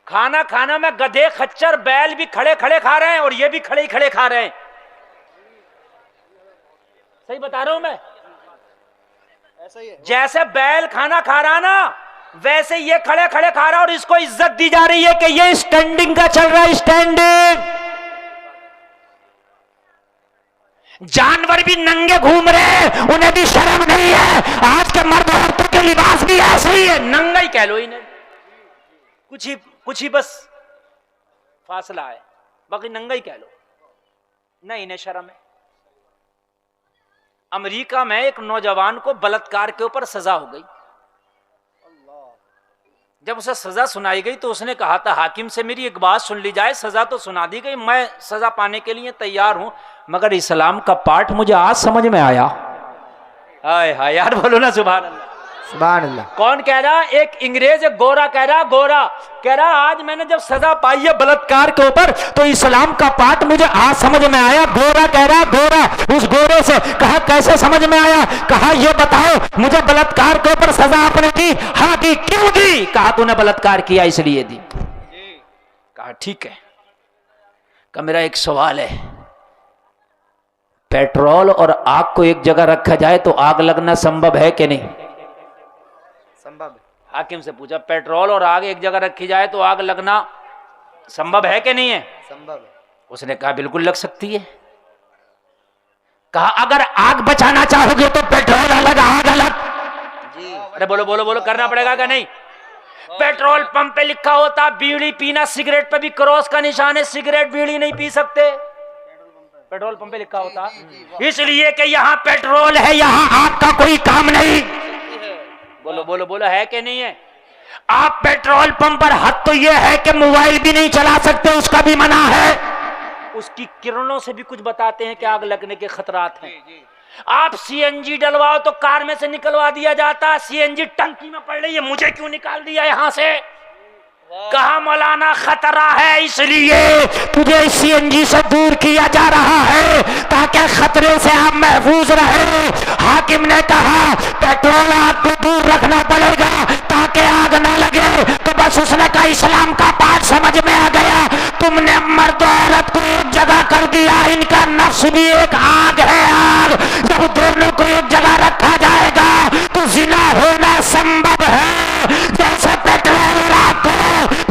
खाना खाना में गधे, खच्चर, बैल भी खड़े खड़े खा रहे हैं और ये भी खड़े ही खड़े खा रहे हैं। सही बता रहा हूं मैं? ऐसा ही है। जैसे बैल खाना खा रहा ना, वैसे ये खड़े खड़े खा रहा और इसको इज्जत दी जा रही है कि ये स्टैंडिंग का चल रहा है, स्टैंडिंग। जानवर भी नंगे घूम रहे हैं, उन्हें भी शर्म नहीं है। आज के मर्द औरतों के लिबास भी ऐसे ही है, नंगा ही कह लो इन्हें। कुछ ही बस फासला है, बाकी नंगा ही कह लो। नहीं, इन्हें शर्म है। अमेरिका में एक नौजवान को बलात्कार के ऊपर सजा हो गई। जब उसे सजा सुनाई गई तो उसने कहा था, हाकिम से मेरी एक बात सुन ली जाए, सजा तो सुना दी गई, मैं सजा पाने के लिए तैयार हूं, मगर इस्लाम का पाठ मुझे आज समझ में आया। हाय हाय यार, बोलो ना सुभान अल्लाह। सुभान अल्लाह। कौन कह रहा? एक इंग्रेज, एक गोरा कह रहा, गोरा कह रहा, आज मैंने जब सजा पाई है बलात्कार के ऊपर तो इस्लाम का पाठ मुझे आज समझ में आया। गोरा कह रहा, गोरा उस गोरे से कहा, कैसे समझ में आया? कहा, ये बताओ, मुझे बलात्कार के ऊपर सजा आपने दी? हाँ दी। क्यों दी? कहा, तूने बलात्कार किया इसलिए दी। कहा, ठीक है। कहा, मेरा एक सवाल है, पेट्रोल और आग को एक जगह रखा जाए तो आग लगना संभव है कि नहीं? संभव है। हाकिम से पूछा, पेट्रोल और आग एक जगह रखी जाए तो आग लगना संभव है कि नहीं है? संभव है। उसने कहा बिल्कुल लग सकती है। कहा अगर आग बचाना चाहोगे तो पेट्रोल अलग आग अलग। जी अरे बोलो बोलो बोलो, करना पड़ेगा क्या नहीं? पेट्रोल पंप पे लिखा होता बीड़ी पीना, सिगरेट पे भी क्रॉस का निशान है, सिगरेट बीड़ी नहीं पी सकते। पेट्रोल पंप पे लिखा होता, इसलिए कि यहाँ पेट्रोल है, यहाँ आग का कोई काम नहीं। बोलो बोलो बोलो, है कि नहीं है? आप पेट्रोल पंप पर हद तो यह है कि मोबाइल भी नहीं चला सकते, उसका भी मना है। उसकी किरणों से भी कुछ बताते हैं कि आग लगने के खतरात हैं। आप सीएनजी डलवाओ तो कार में से निकलवा दिया जाता, सीएनजी टंकी में पड़ रही है, मुझे क्यों निकाल दिया यहां से? कहा मौलाना खतरा है, इसलिए तुझे सीएनजी से दूर किया जा रहा है ताकि खतरे से आप महफूज रहे। हाकिम ने कहा पेट्रोल आग को दूर रखना पड़ेगा ताकि आग ना लगे। तो बस उसने कहा इस्लाम का पाठ समझ में आ गया, तुमने मर्द औरत को एक जगह कर दिया, इनका नफ्स भी एक आग है। आग जब दोनों को एक जगह रखा जाएगा तो जिना होना संभव है। जैसे पेट्रोल आग को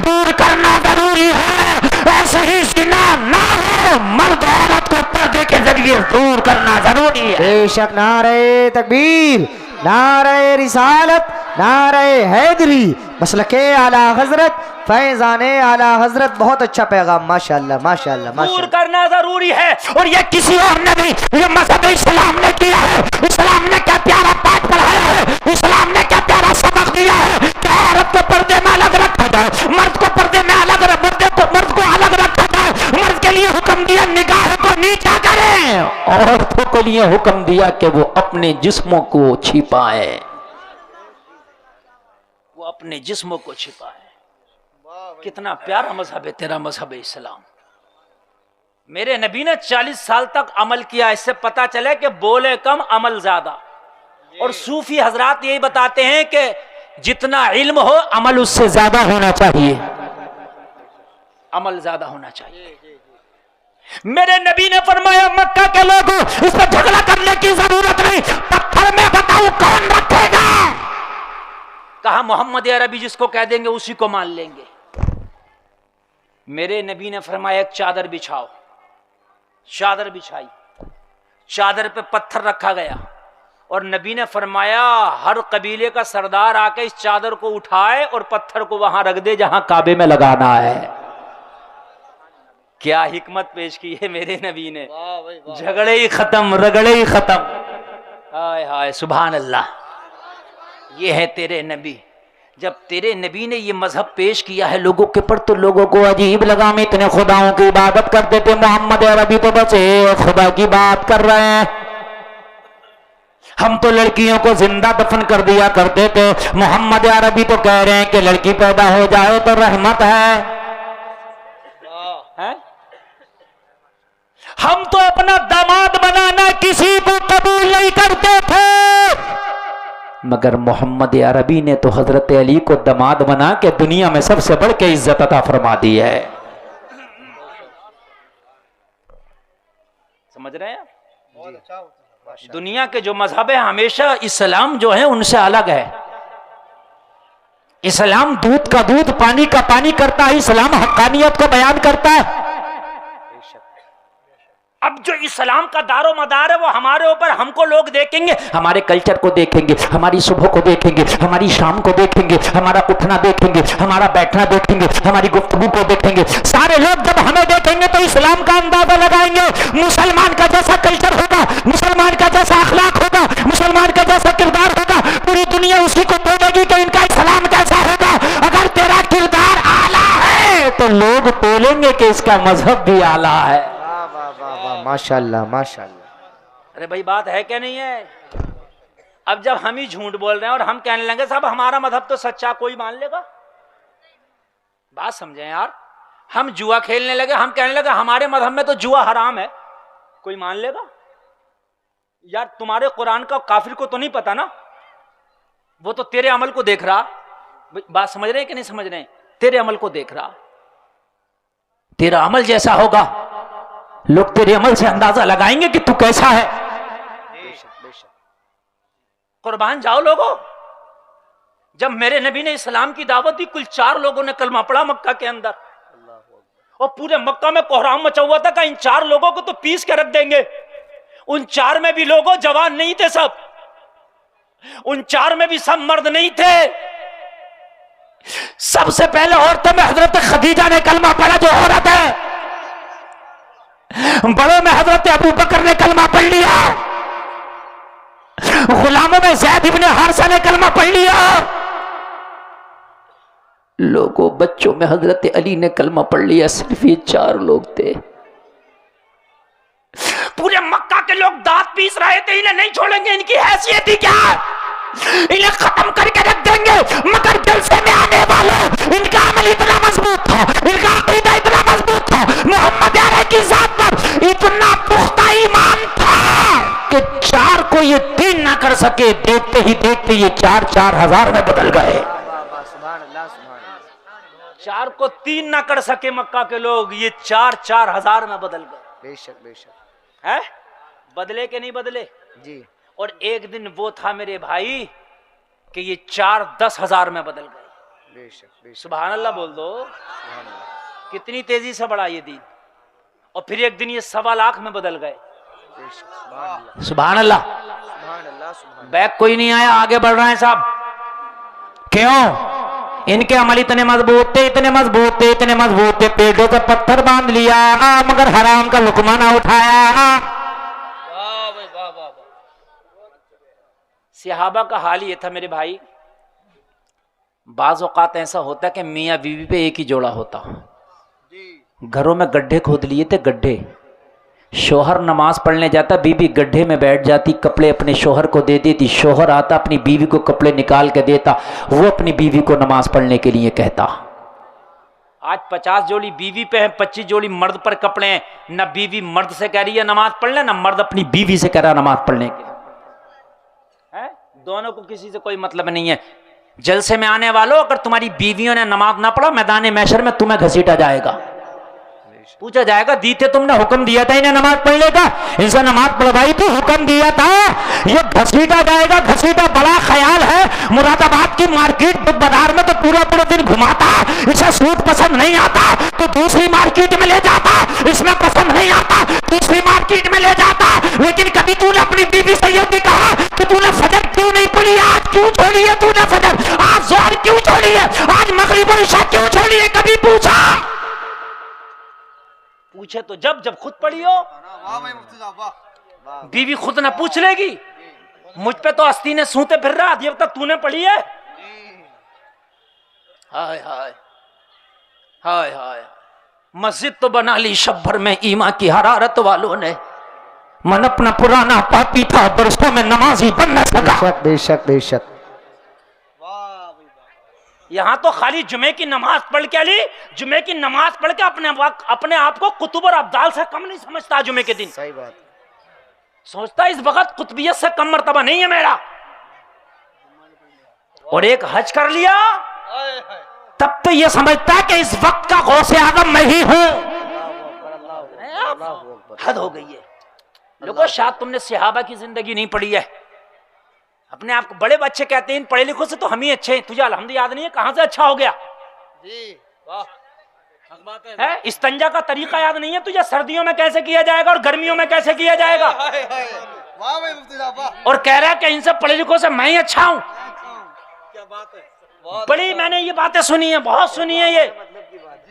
दूर करना जरूरी है, ऐसे ही जिना ना हो, मर्द औरत को पर्दे के जरिए दूर करना जरूरी है। बेशक। नारे तकबीर, नारे रिसालत, नारे हैदरी, मसलके आला हजरत, फैजाने आला हजरत। बहुत अच्छा पैगाम, माशाअल्लाह माशाअल्लाह दूर माशाअल्लाह। करना जरूरी है, और ये किसी और ने नहीं, ये मजहब इस्लाम ने किया है। इस्लाम ने क्या प्यारा पाठ पढ़ाया है, इस्लाम ने क्या प्यारा सबक दिया है कि औरत को पर्दे में अलग रखा जाए, मर्द को पर्दे में अलग, मर्द को अलग रखा जाए। मर्द के लिए हुक्म दिया निगाह को नीचा करें, औरतों के लिए हुक्म दिया कि वो अपने जिस्मों को छिपाए, वो अपने जिस्मों को छिपाए। कितना प्यारा मजहब है तेरा मजहब इस्लाम। मेरे नबी ने 40 साल तक अमल किया, इससे पता चले कि बोले कम अमल ज्यादा। और सूफी हजरात यही बताते हैं कि जितना इल्म हो अमल उससे ज्यादा होना चाहिए, अमल ज्यादा होना चाहिए। मेरे नबी ने फरमाया मक्का के लोगों इस पर झगड़ा करने की जरूरत नहीं, पत्थर में बताओ कौन रखेगा? कहा मोहम्मद अरबी जिसको कह देंगे उसी को मान लेंगे। मेरे नबी ने फरमाया एक चादर बिछाओ, चादर बिछाई, चादर पे पत्थर रखा गया, और नबी ने फरमाया हर कबीले का सरदार आके इस चादर को उठाए और पत्थर को वहां रख दे जहां काबे में लगाना है। क्या हिकमत पेश की है मेरे नबी ने, झगड़े ही खत्म, रगड़े ही खत्म। हाय हाय सुभान अल्लाह, ये है तेरे नबी। जब तेरे नबी ने ये मजहब पेश किया है लोगों के पर, तो लोगों को अजीब लगा। हम इतने खुदाओं की इबादत करते थे, मोहम्मद अरबी तो बस एक खुदा की बात कर रहे हैं। हम तो लड़कियों को जिंदा दफन कर दिया करते थे, मोहम्मद अरबी तो कह रहे हैं कि लड़की पैदा हो जाए तो रहमत है। हम तो अपना दामाद बनाना किसी को कबूल नहीं करते थे, मगर मोहम्मद अरबी ने तो हजरत अली को दामाद बना के दुनिया में सबसे बढ़ के इज्जत अता फरमा दी है। समझ रहे हैं? दुनिया के जो मजहब है हमेशा इस्लाम जो है उनसे अलग है। इस्लाम दूध का दूध, पानी का पानी करता है, इस्लाम हक्कानियत को बयान करता है। अब जो इस्लाम का दारो मदार है वो हमारे ऊपर, हमको लोग देखेंगे, हमारे कल्चर को देखेंगे, हमारी सुबह को देखेंगे, हमारी शाम को देखेंगे, हमारा उठना देखेंगे, हमारा बैठना देखेंगे, हमारी गुफ्तगू को देखेंगे। सारे लोग जब हमें देखेंगे तो इस्लाम का अंदाजा लगाएंगे। मुसलमान का जैसा कल्चर होगा, मुसलमान का जैसा अखलाक होगा, मुसलमान का जैसा किरदार होगा, पूरी दुनिया उसी को बोलेगी कि इनका इस्लाम कैसा होगा। अगर तेरा किरदार आला है तो लोग बोलेंगे कि इसका मजहब भी आला है। माशाअल्लाह माशाअल्लाह। अरे भाई बात है क्या नहीं है? अब जब हम ही झूठ बोल रहे हैं और हम कहने लगे साहब हमारा मजहब तो सच्चा, कोई मान लेगा? बात समझे यार। हम जुआ खेलने लगे, हम कहने लगे हमारे मजहब में तो जुआ हराम है, कोई मान लेगा? यार तुम्हारे कुरान का काफिर को तो नहीं पता ना, वो तो तेरे अमल को देख रहा। बात समझ रहे हैं कि नहीं समझ रहे हैं? तेरे अमल को देख रहा। तेरा अमल जैसा होगा लोग तेरे अमल से अंदाजा लगाएंगे कि तू कैसा है। कुर्बान जाओ लोगों। जब मेरे नबी ने इस्लाम की दावत दी, कुल 4 लोगों ने कलमा पढ़ा मक्का के अंदर, और पूरे मक्का में कोहराम मचा हुआ था कि इन 4 लोगों को तो पीस के रख देंगे। उन 4 में भी लोगों जवान नहीं थे सब, उन 4 में भी सब मर्द नहीं थे। सबसे पहले औरतों में हजरत खदीजा ने कलमा पढ़ा, जो औरत है। बड़ों में हजरत अबू बकर ने कलमा पढ़ लिया, गुलामों में ज़ैद इब्ने हारिसा ने कलमा पढ़ लिया, लोगों बच्चों में हजरत अली ने कलमा पढ़ लिया। सिर्फ ये 4 लोग थे। पूरे मक्का के लोग दांत पीस रहे थे, इन्हें नहीं छोड़ेंगे, इनकी हैसियत ही क्या है, इन्हें खत्म करके रख देंगे। मगर जलसे में आने वाले, इनका अमल इतना मजबूत था, इनका अकीदा इतना मजबूत था, मोहम्मद आले की जात पर इतना पुख्ता ईमान था कि 4 को ये 3 ना कर सके। देखते ही देखते ये 4 हजार में बदल गए। 4 को 3 ना कर सके मक्का के लोग, ये 4 हजार में बदल गए। बेशक बेशक है, बदले के नहीं बदले जी। और एक दिन वो था मेरे भाई कि ये 4 10 हजार में बदल गए। बेशक बेशक सुभान अल्लाह बोल दो, कितनी तेजी से बढ़ा ये दिन। और फिर एक दिन ये 1.25 लाख में बदल गए। सुभान अल्लाह। बैक कोई नहीं आया, आगे बढ़ रहे हैं साहब। क्यों? इनके अमल इतने मजबूत थे, इतने मजबूत थे, इतने मजबूत थे, पेटों से पत्थर बांध लिया मगर हराम का लुकमा ना उठाया। सहाबा का हाल ये था मेरे भाई। बाज़ औक़ात ऐसा होता कि मियाँ बीवी पे एक ही जोड़ा होता, घरों में गड्ढे खोद लिए थे, गड्ढे। शोहर नमाज पढ़ने जाता, बीवी गड्ढे में बैठ जाती, कपड़े अपने शोहर को दे देती, शोहर आता अपनी बीवी को कपड़े निकाल के देता, वो अपनी बीवी को नमाज पढ़ने के लिए कहता। आज 50 जोड़ी बीवी पे है, 25 जोड़ी मर्द पर कपड़े हैं। न बीवी मर्द से कह रही है नमाज पढ़ ले, न मर्द अपनी बीवी से कह रहा नमाज पढ़ने के है। दोनों को किसी से कोई मतलब नहीं है। जलसे में आने वालों, अगर तुम्हारी बीवियों ने नमाज ना पढ़ा, मैदान महशर में तुम्हें घसीटा जाएगा, पूछा जाएगा दी थे तुमने हुक्म दिया था इन्हें नमाज पढ़ने का, इनसे नमाज पढ़वाई थी, हुक्म दिया था। ये घसीटा जाएगा, घसीटा बड़ा ख्याल है। मुरादाबाद की मार्केट बाजार में तो पूरा पूरा दिन घुमाता, इसे सूट पसंद नहीं आता तो दूसरी मार्केट में ले जाता, इसमें पसंद नहीं आता दूसरी मार्केट में ले जाता। लेकिन कभी तूने अपनी बीवी से ये भी कहा कि तूने फजर क्यों नहीं पढ़ी, आज क्यों छोड़ी है तूने फजर, आज ज़ोहर क्यों छोड़ी है, आज मगरिब और इशा क्यों छोड़ी है, कभी पूछा? पूछे तो जब जब खुद पढ़ी हो। बीवी खुद ना पूछ लेगी, मुझ पे तो अस्ती ने सूते फिर रहा, जब तक तूने पढ़ी है। हाय हाय हाय हाय। मस्जिद तो बना ली शब भर में ईमा की हरारत वालों ने, मन अपना पुराना पापी था, बरसों में नमाजी बन न सका। बेशक बेशक बेशक। यहां तो खाली जुमे की नमाज पढ़ के ली, जुमे की नमाज पढ़ के अपने आप को कुतुब और अब्दाल से कम नहीं समझता। जुमे के दिन सही बात सोचता इस वक्त कुतुबियत से कम मर्तबा नहीं है मेरा। और एक हज कर लिया तब तो ये समझता है कि इस वक्त का गौसे आजम मैं ही हूं। हद हो गई है लोगों। शायद तुमने सहाबा की जिंदगी नहीं पढ़ी है। अपने आप को बड़े बच्चे कहते हैं इन पढ़े लिखों से तो हम ही अच्छे हैं, तुझे अलहम्द याद नहीं है, कहां से अच्छा हो गया जी। वाह है। इस्तंजा का तरीका याद नहीं है तुझे, सर्दियों में कैसे किया जाएगा और गर्मियों में कैसे किया जाएगा। और कह रहा है कि इनसे पढ़े लिखों से मैं ही अच्छा हूं। क्या बात है। बड़ी मैंने ये बातें सुनी है, बहुत सुनी है ये,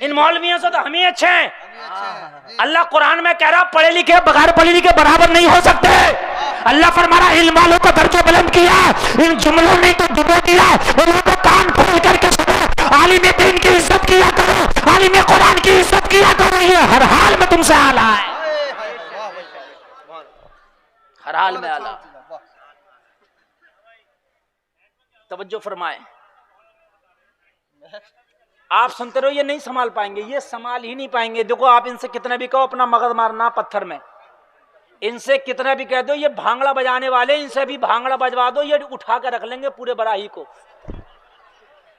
इन मौलवियों से तो हम ही अच्छे हैं। अल्लाह कुरान में कह रहा पढ़े लिखे बगैर पढ़े लिखे बराबर नहीं हो सकते। अल्लाह फरमा रहा इल्म वालों को दर्जा बुलंद किया, इन जुमलों ने तो डुबो दिया। उनको कान खोल करके सुनो, आलिम दीन की इज्जत किया करो, आलिम कुरान की इज्जत किया करो। ये हर हाल में तुमसे आला है, हर हाल में आला। तवज्जो फरमाए। आप सुनते रहो, ये नहीं संभाल पाएंगे, ये संभाल ही नहीं पाएंगे। देखो आप इनसे कितना भी कहो अपना मगज मारना पत्थर में, इनसे कितना भी कह दो ये भांगड़ा बजाने वाले, इनसे भी भांगड़ा बजवा दो, ये उठा के रख लेंगे पूरे बराही को।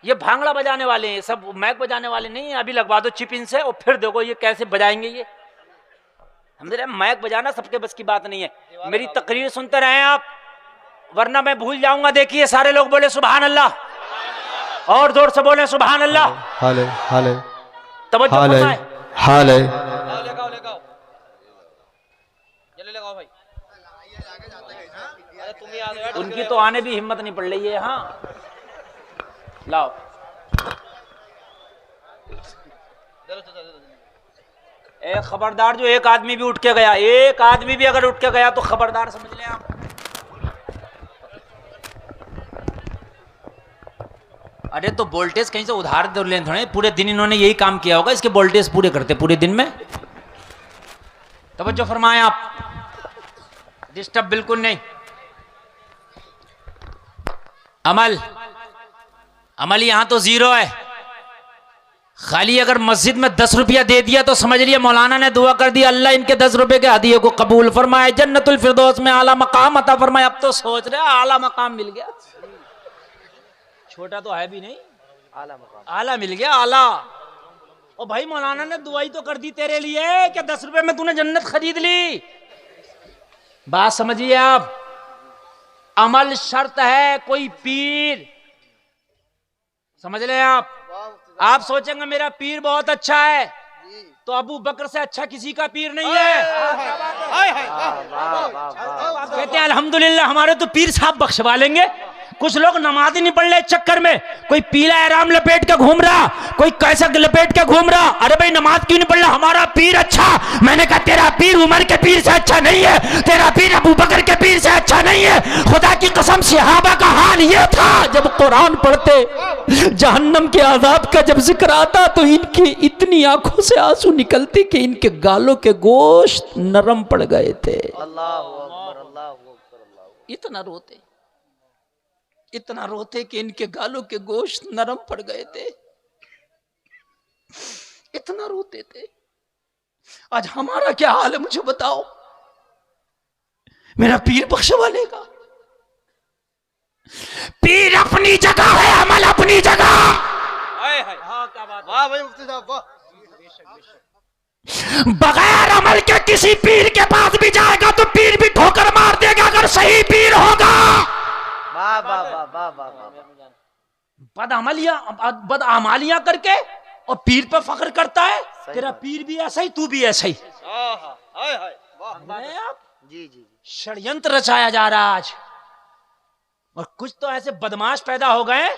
ये भांगड़ा बजाने वाले हैं, सब मैक बजाने वाले नहीं है। अभी लगवा दो चिप इनसे और फिर देखो ये कैसे बजाएंगे। ये हमने मैक बजाना सबके बस की बात नहीं है। मेरी तकरीर सुनते रहे आप, वरना मैं भूल जाऊंगा। देखिए सारे लोग बोले सुभान अल्लाह, और जोर से बोले सुभान अल्लाह। हाले हाले तवज्जो फरमाए। हाल है। उनकी तो आने भी हिम्मत नहीं पड़ रही है। हाँ लाओ। ए खबरदार, जो एक आदमी भी उठ के गया, एक आदमी भी अगर उठ के गया तो खबरदार समझ लें आप। अरे तो वोल्टेज कहीं से उधार दे लें थोड़े, पूरे दिन इन्होंने यही काम किया होगा, इसके वोल्टेज पूरे करते पूरे दिन में। तवज्जो फरमाएं आप, डिस्टर्ब बिल्कुल नहीं। अमल अमल यहां तो जीरो है। खाली अगर मस्जिद में 10 रुपया दे दिया तो समझ लिया मौलाना ने दुआ कर दिया, अल्लाह इनके 10 रुपए के हदिये को कबूल फरमाए, जन्नतुल फिरदौस में आला मकाम अता फरमाए। अब तो सोच रहे आला मकाम मिल गया, छोटा तो है भी नहीं, आला मकाम, आला मिल गया, आला। ओ भाई मौलाना ने दुआई तो कर दी तेरे लिए कि 10 रुपए में तूने जन्नत खरीद ली। बात समझिए आप, अमल शर्त है। कोई पीर, समझ ले आप सोचेंगे मेरा पीर बहुत अच्छा है, तो अबू बकर से अच्छा किसी का पीर नहीं है। कहते हैं अल्हम्दुलिल्लाह हमारे तो पीर साहब बख्शवा लेंगे। कुछ लोग नमाज ही नहीं पढ़ रहे चक्कर में, कोई पीला एहराम लपेट के घूम रहा, कोई कैसा लपेट के घूम रहा। अरे भाई नमाज क्यों नहीं पढ़ रहा? हमारा पीर अच्छा। मैंने कहा तेरा पीर उमर के पीर से अच्छा नहीं है, तेरा पीर अबू बकर के पीर से अच्छा नहीं है। खुदा की कसम सहाबा का हाल ये था, जब कुरान पढ़ते जहन्नम के आजाब का जब जिक्र आता तो इनकी इतनी आंखों से आंसू निकलते कि इनके गालों के गोश्त नरम पड़ गए थे। इतना रोते, इतना रोते कि इनके गालों के गोश्त नरम पड़ गए थे, इतना रोते थे। आज हमारा क्या हाल है मुझे बताओ? मेरा पीर बख्शवा लेगा। पीर अपनी जगह है, अमल अपनी जगह। वाह भाई मुफ्ती साहब वाह। बगैर अमल के किसी पीर के पास भी जाएगा तो पीर भी ठोकर मार देगा अगर सही पीर होगा। वाह वाह वाह वाह वाह बदअमलियां करके और पीर पर फख्र करता है। तेरा पीर भी ऐसा ही, तू भी ऐसा ही। जी जी षड्यंत्र रचाया जा रहा आज, और कुछ तो ऐसे बदमाश पैदा हो गए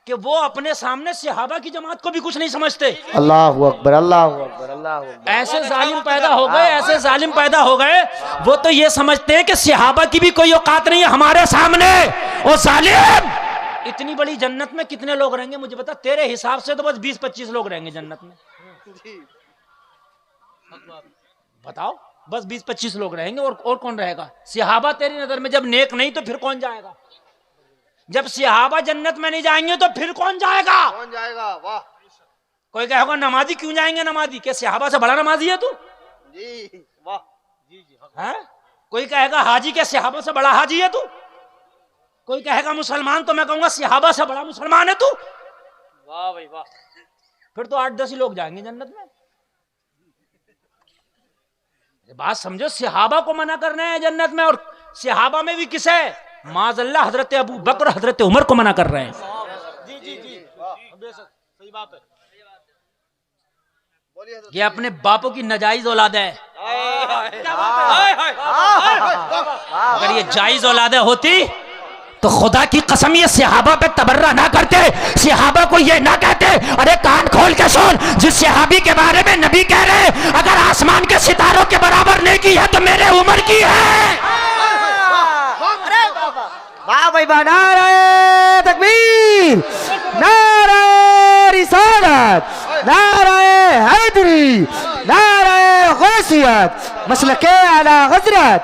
कि वो अपने सामने सहाबा की जमात को भी कुछ नहीं समझते। अल्लाहु अकबर, अल्लाहु अकबर, अल्लाहु अकबर। ऐसे जालिम पैदा हो गए, ऐसे जालिम पैदा हो गए, वो तो ये समझते हैं कि सहाबा की भी कोई औकात नहीं है हमारे सामने। ओ जालिम, इतनी बड़ी जन्नत में कितने लोग रहेंगे मुझे बता? तेरे हिसाब से तो बस 20-25 लोग रहेंगे जन्नत में। बताओ, बस 20-25 लोग रहेंगे, और कौन रहेगा? सहाबा तेरी नजर में जब नेक नहीं तो फिर कौन जाएगा? जब सहाबा जन्नत में नहीं जाएंगे तो फिर कौन जाएगा? कौन जाएगा? वाह। कोई कहेगा नमाजी क्यों जाएंगे? नमाजी क्या सहाबा से बड़ा नमाजी है तू? जी वाह। जी जी है? कोई कहेगा हाजी क्या सहाबा से बड़ा हाजी है तू? कोई कहेगा मुसलमान, तो मैं कहूंगा सहाबा से बड़ा मुसलमान है तू। वाह भाई वाह। फिर तो 8-10 ही लोग जाएंगे जन्नत में। बात समझो, सहाबा को मना करना है जन्नत में, और सहाबा में भी किसे? माज़अल्लाह हजरत अबू बकर, हजरत उमर को मना कर रहे हैं। जी जी जी सही बात है। ये अपने बापों की नाजायज औलाद है। अगर ये जायज औलादे होती तो खुदा की कसम ये सहाबा पे तबर्रा ना करते, सहाबा को ये ना कहते। अरे कान खोल के सुन, जिस सहाबी के बारे में नबी कह रहे अगर आसमान के सितारों के बराबर नेकी है तो मेरे उम्र की है। वाह भाई वाह, नारे तकबीर, नारे रिसालत, नारे हैदरी, नारे गौसियत, मसलके आला हजरत,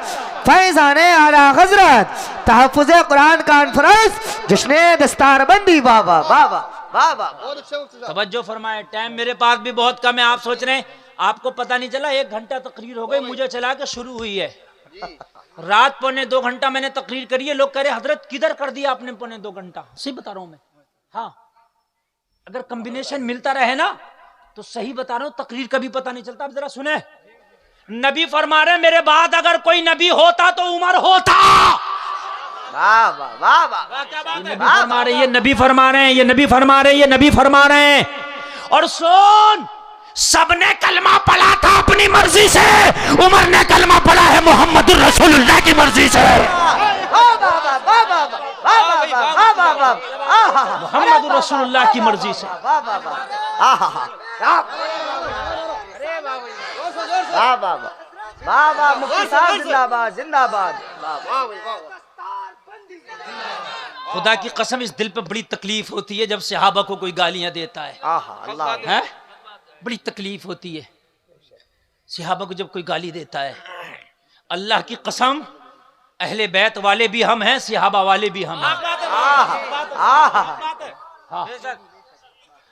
फैजाने आला हजरत, तहफ़्फ़ुज़े कुरान कॉन्फ्रेंस, जश्ने दस्तारबंदी। बाबा बाबा बाबा, बहुत अच्छा मुफ्ती साहब। तवज्जो फरमाए, टाइम मेरे पास भी बहुत कम है। आप सोच रहे हैं आपको पता नहीं चला, 1 घंटा तकरीर हो गई, मुझे चला के शुरू हुई है। रात 1.25 घंटा मैंने तकरीर करी है। लोग कह रहे हजरत किधर कर दिया आपने 1.25 घंटा? सही बता रहा हूं मैं। हाँ, अगर कॉम्बिनेशन मिलता रहे ना तो सही बता रहा हूं, तकरीर का भी पता नहीं चलता। अब जरा सुने, नबी फरमा रहे मेरे बाद अगर कोई नबी होता तो उमर होता। वाह वाह वाह वाह। नबी फरमा रहे, ये नबी फरमा रहे हैं, ये नबी फरमा रहे हैं, ये नबी फरमा रहे हैं। और सुन, सबने कलमा पढ़ा था अपनी मर्जी से, उमर ने कलमा पढ़ा है मोहम्मद रसूलुल्लाह की मर्जी से। मोहम्मद रसूलुल्लाह की मर्जी से। मुफ्ती साहब जिंदाबाद जिंदाबाद। खुदा की कसम इस दिल पे बड़ी तकलीफ होती है जब सहाबा को कोई गालियां देता है। अल्लाह है बड़ी तकलीफ होती है सहाबा को जब कोई गाली देता है। अल्लाह की कसम अहले बैत वाले भी हम हैं, सहाबा वाले भी हम हैं। हाँ।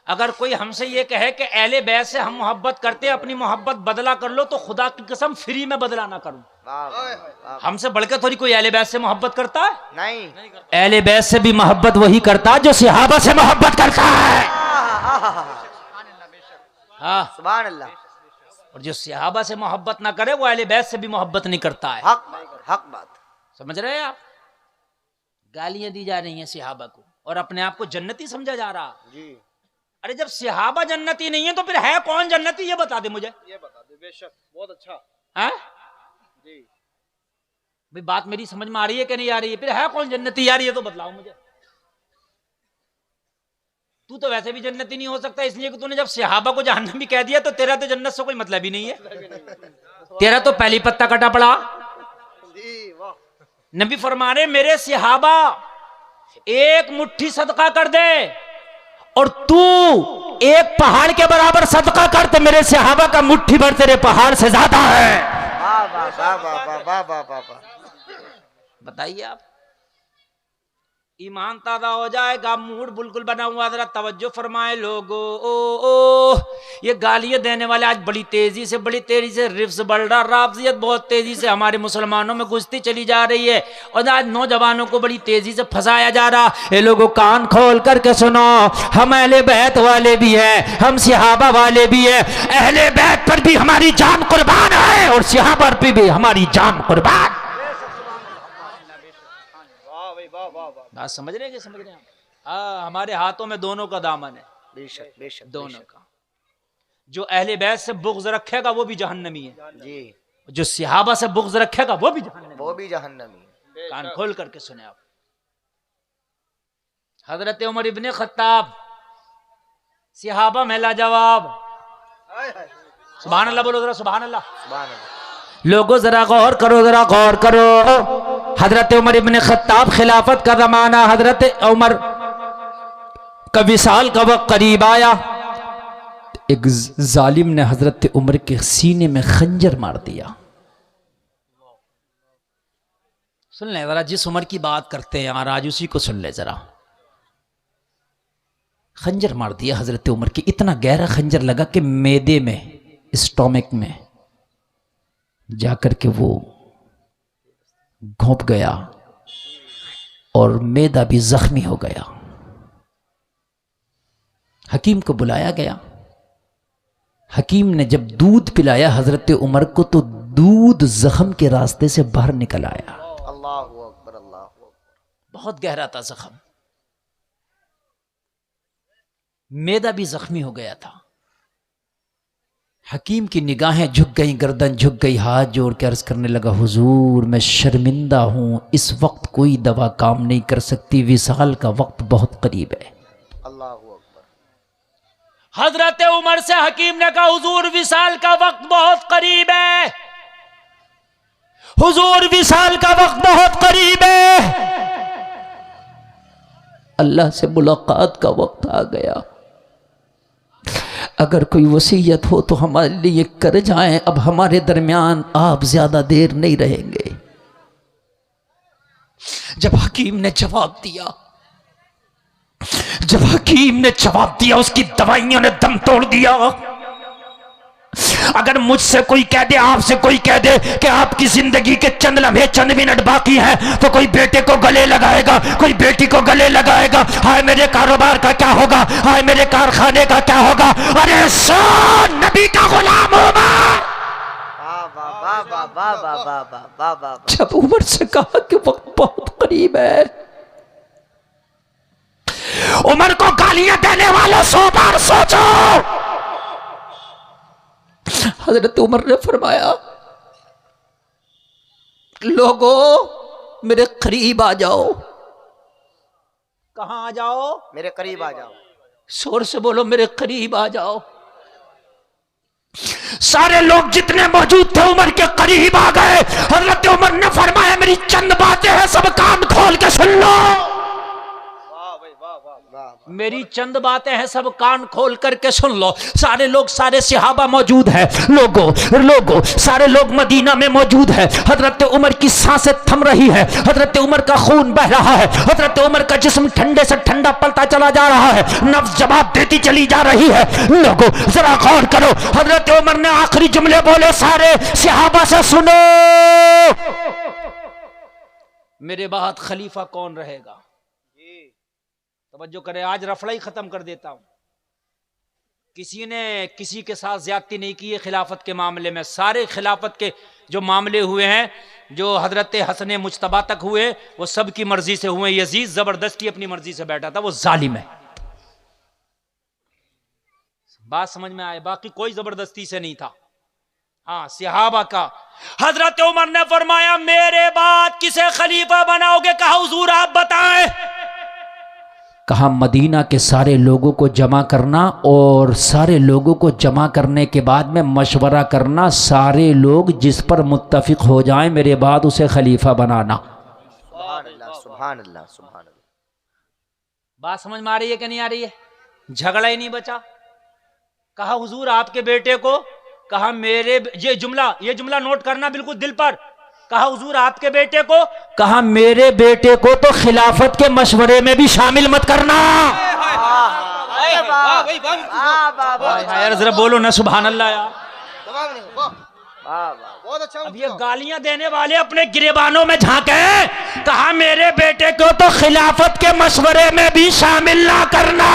अगर कोई हमसे ये कहे कि अहले बैत से हम मोहब्बत करते हैं, अपनी मोहब्बत बदला कर लो, तो खुदा की कसम फ्री में बदला ना करूं। हमसे बढ़कर थोड़ी कोई अहले बैत से मोहब्बत करता है? नहीं। अहले बैत से भी मोहब्बत वही करता है जो सहाबा से मोहब्बत करता है। हाँ सुभान अल्लाह। और जो सहाबा से मोहब्बत ना करे वो अहले बैत से भी मोहब्बत नहीं करता है। हक बात। समझ रहे हैं आप? गालियां दी जा रही हैं सहाबा को और अपने आप को जन्नती समझा जा रहा जी। अरे जब सहाबा जन्नती नहीं है तो फिर है कौन जन्नती? ये बता दे मुझे। ये बता दे। बेशक बहुत अच्छा है जी। भाई बात मेरी समझ में आ रही है कि नहीं आ रही है? फिर है कौन जन्नती यार, ये तो बतलाओ मुझे। तू तो वैसे भी जन्नती नहीं हो सकता, इसलिए कि तूने जब सहाबा को जहन्नमी कह दिया तो तेरा तो जन्नत से कोई मतलब ही नहीं है। तेरा तो पहली पत्ता कटा पड़ा। नबी फरमा रहे मेरे सहाबा एक मुट्ठी सदका कर दे और तू एक पहाड़ के बराबर सदका कर, तो मेरे सहाबा का मुट्ठी भर तेरे पहाड़ से ज्यादा है। बताइए आप, ईमान ताजा हो जाएगा, मूड बिल्कुल बना हुआ। जरा तवज्जो फरमाए लोगो। ओ ये गालियां देने वाले आज बड़ी तेजी से रिफ्स बढ़ रहा, राफजियत बहुत तेजी से हमारे मुसलमानों में घुसती चली जा रही है और आज नौजवानों को बड़ी तेजी से फंसाया जा रहा। ये लोगों कान खोल करके सुनो, हम अहले बैत वाले भी हैं, हम सहाबा वाले भी हैं। अहले बैत पर भी हमारी जान कुर्बान है और सहाबा पर भी हमारी जान कुर्बान। बात समझ रहे हैं? समझ रहे हैं? हाँ, हमारे हाथों में दोनों का दामन है। बेशक बेशक दोनों का। जो अहले बैत से बुग़्ज़ रखेगा वो भी जहन्नमी है जी। जो सहाबा से बुग़्ज़ रखेगा वो भी जहन्नमी। कान खोल करके सुने आप। हजरत उमर इब्ने खत्ताब सहाबा में लाजवाब। सुभान अल्लाह बोलो जरा, सुभान अल्लाह। सुभान अल्लाह। लोगों जरा गौर करो, जरा गौर करो। हजरत उमर इब्ने खत्ताब खिलाफत का जमाना, हजरत उमर का विसाल का वक्त करीब आया। एक जालिम ने हजरत उमर के सीने में खंजर मार दिया। सुन ले जरा, जिस उमर की बात करते हैं यार आज उसी को सुन ले जरा। खंजर मार दिया हजरत उमर की, इतना गहरा खंजर लगा कि मैदे में, स्टोमक में जाकर के वो घोंप गया और मैदा भी जख्मी हो गया। हकीम को बुलाया गया। हकीम ने जब दूध पिलाया हजरत उमर को तो दूध जख्म के रास्ते से बाहर निकल आया। अल्लाहु अकबर, अल्लाहु अकबर। बहुत गहरा था जख्म, मैदा भी जख्मी हो गया था। हकीम की निगाहें झुक गई, गर्दन झुक गई, हाथ जोड़ के अर्ज करने लगा, हुजूर मैं शर्मिंदा हूं, इस वक्त कोई दवा काम नहीं कर सकती, विसाल का वक्त बहुत करीब है। अल्लाहु अकबर। हजरत उमर से हकीम ने कहा, हुजूर विसाल का वक्त बहुत करीब है, हुजूर विसाल का वक्त बहुत करीब है, अल्लाह से मुलाकात का वक्त आ गया। अगर कोई वसीयत हो तो हमारे लिए कर जाएं, अब हमारे दरमियान आप ज्यादा देर नहीं रहेंगे। जब हकीम ने जवाब दिया, उसकी दवाइयों ने दम तोड़ दिया। अगर मुझसे कोई कह दे, आपसे कोई कह दे कि आपकी जिंदगी के चंद लम्हे, चंद मिनट बाकी हैं, तो कोई बेटे को गले लगाएगा, कोई बेटी को गले लगाएगा। हाय मेरे कारोबार का क्या होगा, हाय मेरे कारखाने का क्या होगा। अरे सुन, नबी का गुलाम उमर। जब उमर से कहा कि वक्त बहुत करीब है, उमर को गालियां देने वालों 100 बार सोचो। हजरत उमर ने फरमाया, लोगों मेरे करीब आ जाओ। कहां आ जाओ? मेरे करीब आ जाओ। शोर से बोलो, मेरे करीब आ जाओ। सारे लोग जितने मौजूद थे उमर के करीब आ गए। हजरत उमर ने फरमाया, मेरी चंद बातें हैं, सब कान खोल के सुन लो। मेरी चंद बातें हैं, सब कान खोल करके सुन लो। सारे लोग, सारे सहाबा मौजूद हैं। लोगों सारे लोग मदीना में मौजूद है। हजरत उमर की सांसें थम रही है, हजरत उमर का खून बह रहा है, हजरत उमर का जिस्म ठंडे से ठंडा पलता चला जा रहा है, नफ्स जवाब देती चली जा रही है। लोगों जरा गौर करो, हजरत उमर ने आखिरी जुमले बोले, सारे सहाबा से सुनो, मेरे बाद खलीफा कौन रहेगा? तवज्जो करें, आज रफड़ा ही खत्म कर देता हूं। किसी ने किसी के साथ ज्यादती नहीं की है खिलाफत के मामले में। सारे खिलाफत के जो मामले हुए हैं, जो हजरत हसन मुज्तबा तक हुए, वो सब की मर्जी से हुए। यजीद जबरदस्ती अपनी मर्जी से बैठा था, वो जालिम है। बात समझ में आए? बाकी कोई जबरदस्ती से नहीं था। हाँ, सहाबा का। हजरत उमर ने फरमाया, मेरे बाद किसे खलीफा बनाओगे? कहा हुजूर आप बताएं। कहा मदीना के सारे लोगों को जमा करना, और सारे लोगों को जमा करने के बाद में मशवरा करना, सारे लोग जिस पर मुत्तफिक हो जाएं मेरे बाद उसे खलीफा बनाना। सुभान अल्लाह, सुभान अल्लाह, सुभान अल्लाह। बात समझ में आ रही है कि नहीं आ रही है? झगड़ा ही नहीं बचा। कहा हुजूर आपके बेटे को, कहा मेरे, ये जुमला नोट करना बिल्कुल दिल पर। कहा हुजूर आपके बेटे को, कहा मेरे बेटे को तो खिलाफत के मशवरे में भी शामिल मत करना। यार जरा बोलो ना सुभान अल्लाह यार। अब ये गालियां देने वाले अपने गिरेबानों में झांके। कहा मेरे बेटे को तो खिलाफत के मशवरे में भी शामिल ना करना।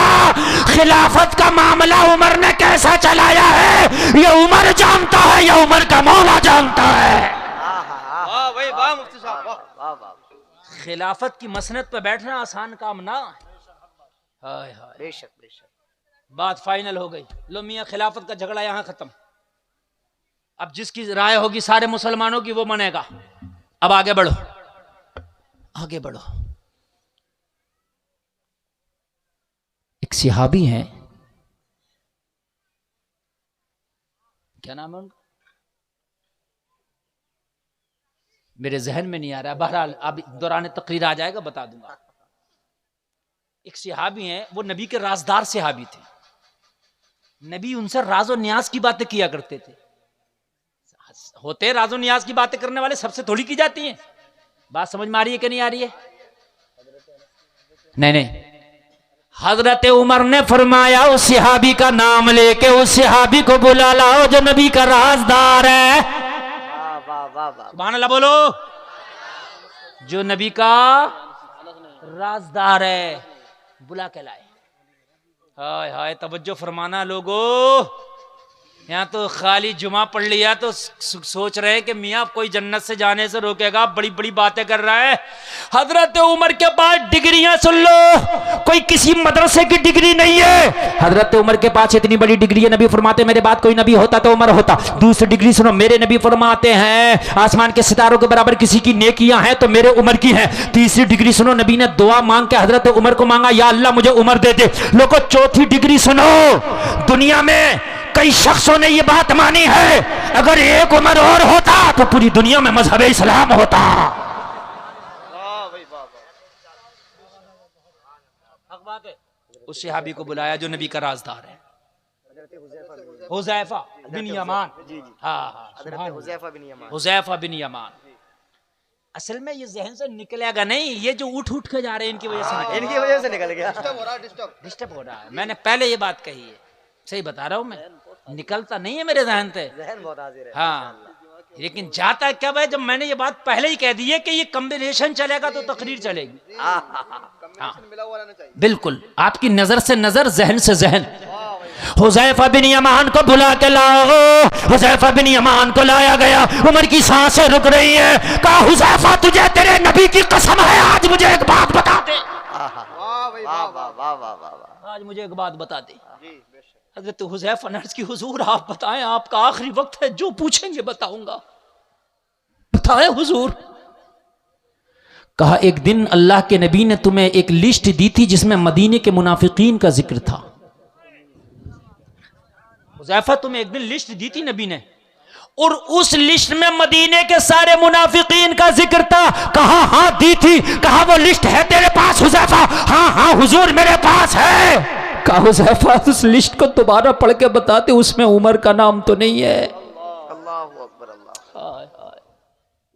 खिलाफत का मामला उमर ने कैसा चलाया है ये उमर जानता है, ये उमर का मौला जानता है। खिलाफत की मसनद पे बैठना आसान काम ना। हाय हाय, बेशक बेशक। बात फाइनल हो गई। लो मियां, खिलाफत का झगड़ा यहां खत्म। अब जिसकी राय होगी सारे मुसलमानों की वो मानेगा। अब आगे बढ़ो, आगे बढ़ो। एक सहाबी हैं, क्या नाम है उनका? मेरे जहन में नहीं आ रहा। बहरहाल अब दौरान तकरीर आ जाएगा, बता दूंगा। एक सहाबी हैं, वो नबी के राजदार सहाबी थे। नबी उनसे राज और न्याज की बातें किया करते थे। होते राज और न्याज की बातें करने वाले सबसे थोड़ी की जाती हैं। बात समझ में आ रही है कि नहीं आ रही है? नहीं। हजरत उमर ने फरमाया, उस सहाबी का नाम लेके उस सहाबी को बुला लाओ जो नबी का राजदार है। सुभान अल्लाह बोलो। जो नबी का राजदार है, बुला के लाए। हाय हाय, तवज्जो फरमाना लोगों। यहाँ तो खाली जुमा पढ़ लिया तो सोच रहे हैं कि मियाँ कोई जन्नत से जाने से रोकेगा, बड़ी बड़ी बातें कर रहा है। हजरत उमर के पास डिग्रियां सुन लो, कोई किसी मदरसे की डिग्री नहीं है। हजरत उमर के पास इतनी बड़ी डिग्री है, नबी फरमाते मेरे बाद कोई नबी होता तो उमर होता। दूसरी डिग्री सुनो, मेरे नबी फरमाते हैं आसमान के सितारों के बराबर किसी की नेकियां हैं तो मेरे उमर की हैं। तीसरी डिग्री सुनो, नबी ने दुआ मांग के हजरत उमर को मांगा, या अल्लाह मुझे उमर दे दे। लोगों चौथी डिग्री सुनो, दुनिया में कई शख्सों ने ये बात मानी है, अगर एक उमर और होता तो पूरी दुनिया में मजहब इस्लाम होता। उस सहाबी को बुलाया जो नबी का राजदार है, हुज़ैफा बिन यमान। हुज़ैफा बिन यमान। असल में ये जहन से निकलेगा नहीं, ये जो उठ के जा रहे हैं इनकी वजह से निकल गया। डिस्टर्ब हो रहा है। मैंने पहले ये बात कही है, सही बता रहा हूं मैं, निकलता नहीं है मेरे जहन से। हाँ, लेकिन जाता कब है? जब मैंने ये बात पहले ही कह दी है कि ये कॉम्बिनेशन चलेगा तो तकरीर चलेगी। हाँ, बिल्कुल आपकी नजर से नजर, जहन से जहन। हुज़ैफा बिन यमान को बुला के लाओ। हुज़ैफा बिन यमान को लाया गया। उमर की सांसें रुक रही है। कहा हुज़ैफा तुझे तेरे नबी की कसम है, आज मुझे एक बात बता दे। आज मुझे एक बात बता दे। हजरत हुज़ैफा ने अर्ज़ की, हुजूर आप बताएं, आपका आखिरी वक्त है, जो पूछेंगे बताऊंगा, बताएं हुजूर। कहा एक दिन अल्लाह के नबी ने तुम्हें एक लिस्ट दी थी जिसमें मदीने के मुनाफिकीन का जिक्र था। हुज़ैफा तुम्हें एक दिन लिस्ट दी थी नबी ने, और उस लिस्ट में मदीने के सारे मुनाफिकीन का जिक्र था। कहा हाँ दी थी। कहा वो लिस्ट है तेरे पास हुज़ैफा? हाँ हाँ हुजूर मेरे पास है। कहा हुज़ैफा उस लिस्ट को दोबारा पढ़ के बताते, उसमें उमर का नाम तो नहीं है। अल्लाह अकबर अल्लाह। हाय हाय,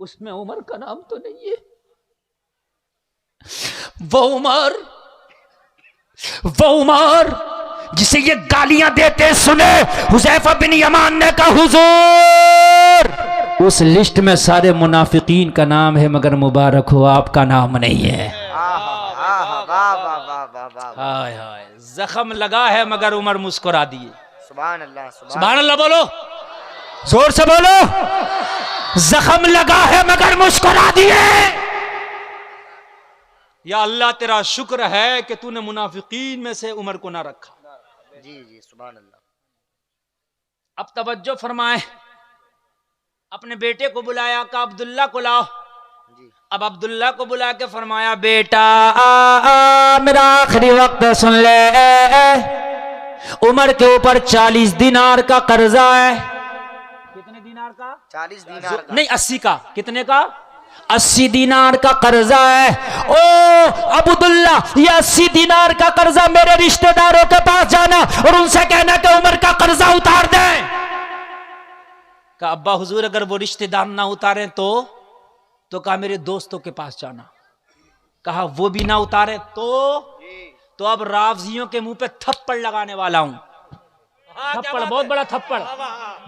उसमें उमर का नाम तो नहीं है। वो उमर जिसे ये गालियां देते सुने, हुज़ैफा बिन यमान ने कहा हुजूर उस लिस्ट में सारे मुनाफिकीन का नाम है, मगर मुबारक हो आपका नाम नहीं है। हाय हाय, जख्म लगा है मगर उमर मुस्कुरा दिए। सुभान अल्लाह सुभान अल्लाह बोलो, जोर से बोलो। जख्म लगा है मगर मुस्कुरा दिए। या अल्लाह तेरा शुक्र है कि तूने मुनाफिकीन में से उमर को ना रखा। जी जी सुभान अल्लाह। अब तवज्जो फरमाए, अपने बेटे को बुलाया, का अब्दुल्ला को लाओ। अब अब्दुल्ला को बुला के फरमाया, बेटा मेरा आखिरी वक्त सुन ले, उमर के ऊपर 40 दिनार का कर्जा है। कितने दिनार का? 40 दिनार का। नहीं 80 का। कितने का? 80 दिनार का कर्जा है। ओ अब्दुल्ला, ये 80 दिनार का कर्जा मेरे रिश्तेदारों के पास जाना और उनसे कहना कि उमर का कर्जा उतार दें। कहा अब्बा हुजूर अगर वो रिश्तेदार ना उतारे तो कहा मेरे दोस्तों के पास जाना। कहा वो भी ना उतारे तो अब रावजियों के मुंह पे थप्पड़ लगाने वाला हूं। थप्पड़, बहुत बड़ा थप्पड़,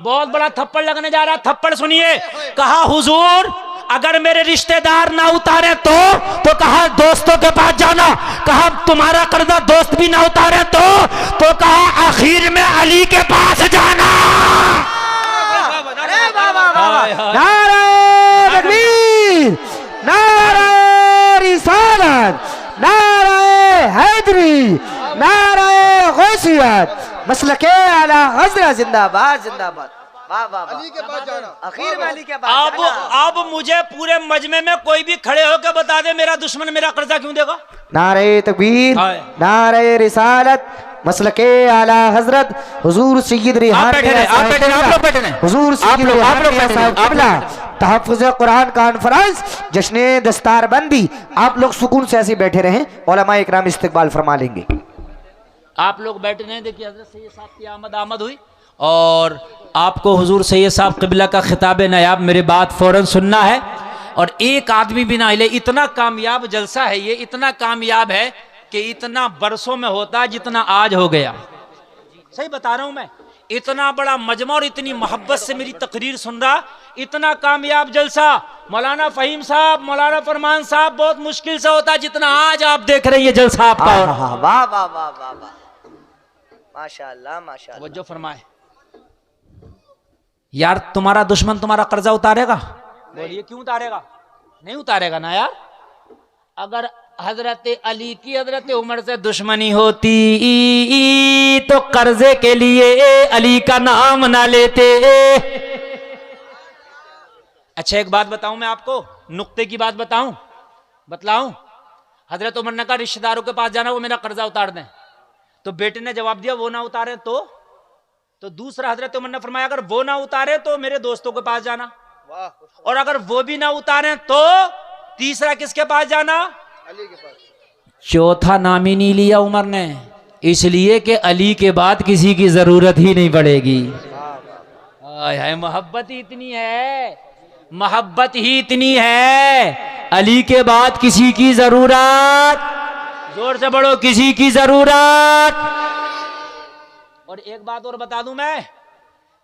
बहुत बड़ा थप्पड़ लगने जा रहा। थप्पड़ सुनिए। कहा हुजूर अगर मेरे रिश्तेदार ना उतारे तो कहा दोस्तों के पास जाना। कहा तुम्हारा कर्जा दोस्त भी ना उतारे तो कहा आखिर में अली के पास जाना। नारे तकबीर, नारे रिसालत, नारे हैदरी, नारे गौसियत, मसलके आला हज़रत जिंदाबाद जिंदाबाद। वाह वाह अली के पास जाना। आखिर में अली के पास अब मुझे पूरे मजमे में कोई भी खड़े होकर बता दे मेरा दुश्मन मेरा कर्जा क्यों देगा? नारे तकबीर, नारे रिसालत, मसलके आला हजरत हुजूर सैयद रिहान हुजूर सैयद रिहान तहफ़्फ़ुज़ कुरान कॉन्फ्रेंस जश्न दस्तार बंदी। आप लोग सुकून से ऐसे बैठे रहें, उलमा इकराम इस्तकबाल फरमा लेंगे। आप लोग बैठे रहें। देखिए हज़रत सैयद साहब की आमद हुई और आपको हुजूर सैयद साहब क़िबला का खिताब नायाब मेरे बात फ़ौरन सुनना है। और एक आदमी भी ना हिले। इतना कामयाब जलसा है ये, इतना कामयाब है कि इतना बरसों में होता जितना आज हो गया। सही बता रहा हूं मैं। इतना बड़ा मजमा और इतनी मोहब्बत से मेरी तकरीर सुन रहा, इतना कामयाब जलसा मौलाना फ़हीम साहब, मौलाना फरमान साहब बहुत मुश्किल से होता जितना आज आप देख रहे हैं ये जलसा आपका। वाह वाह वाह वाह वाह, माशाअल्लाह माशाअल्लाह। वज्जो फरमाए। यार तुम्हारा दुश्मन तुम्हारा कर्जा उतारेगा? बोलिए क्यों उतारेगा? नहीं उतारेगा ना यार। अगर हजरत अली की हजरत उमर से दुश्मनी होती तो कर्जे के लिए अली का नाम ना लेते। अच्छा एक बात बताऊं मैं आपको, नुक्ते की बात बतलाऊं। हजरत उमर ने कहा रिश्तेदारों के पास जाना, वो मेरा कर्जा उतार दें। तो बेटे ने जवाब दिया वो ना उतारे तो दूसरा हजरत उमर ने फरमाया अगर वो ना उतारे तो मेरे दोस्तों के पास जाना, और अगर वो भी ना उतारे तो तीसरा किसके पास जाना? अली के पास। चौथा नाम ही नहीं लिया उमर ने, इसलिए कि अली के बाद किसी की जरूरत ही नहीं पड़ेगी। हाय मोहब्बत ही इतनी है, मोहब्बत ही इतनी है, अली के बाद किसी की जरूरत, जोर से बड़ो, किसी की जरूरत। और एक बात और बता दूं मैं,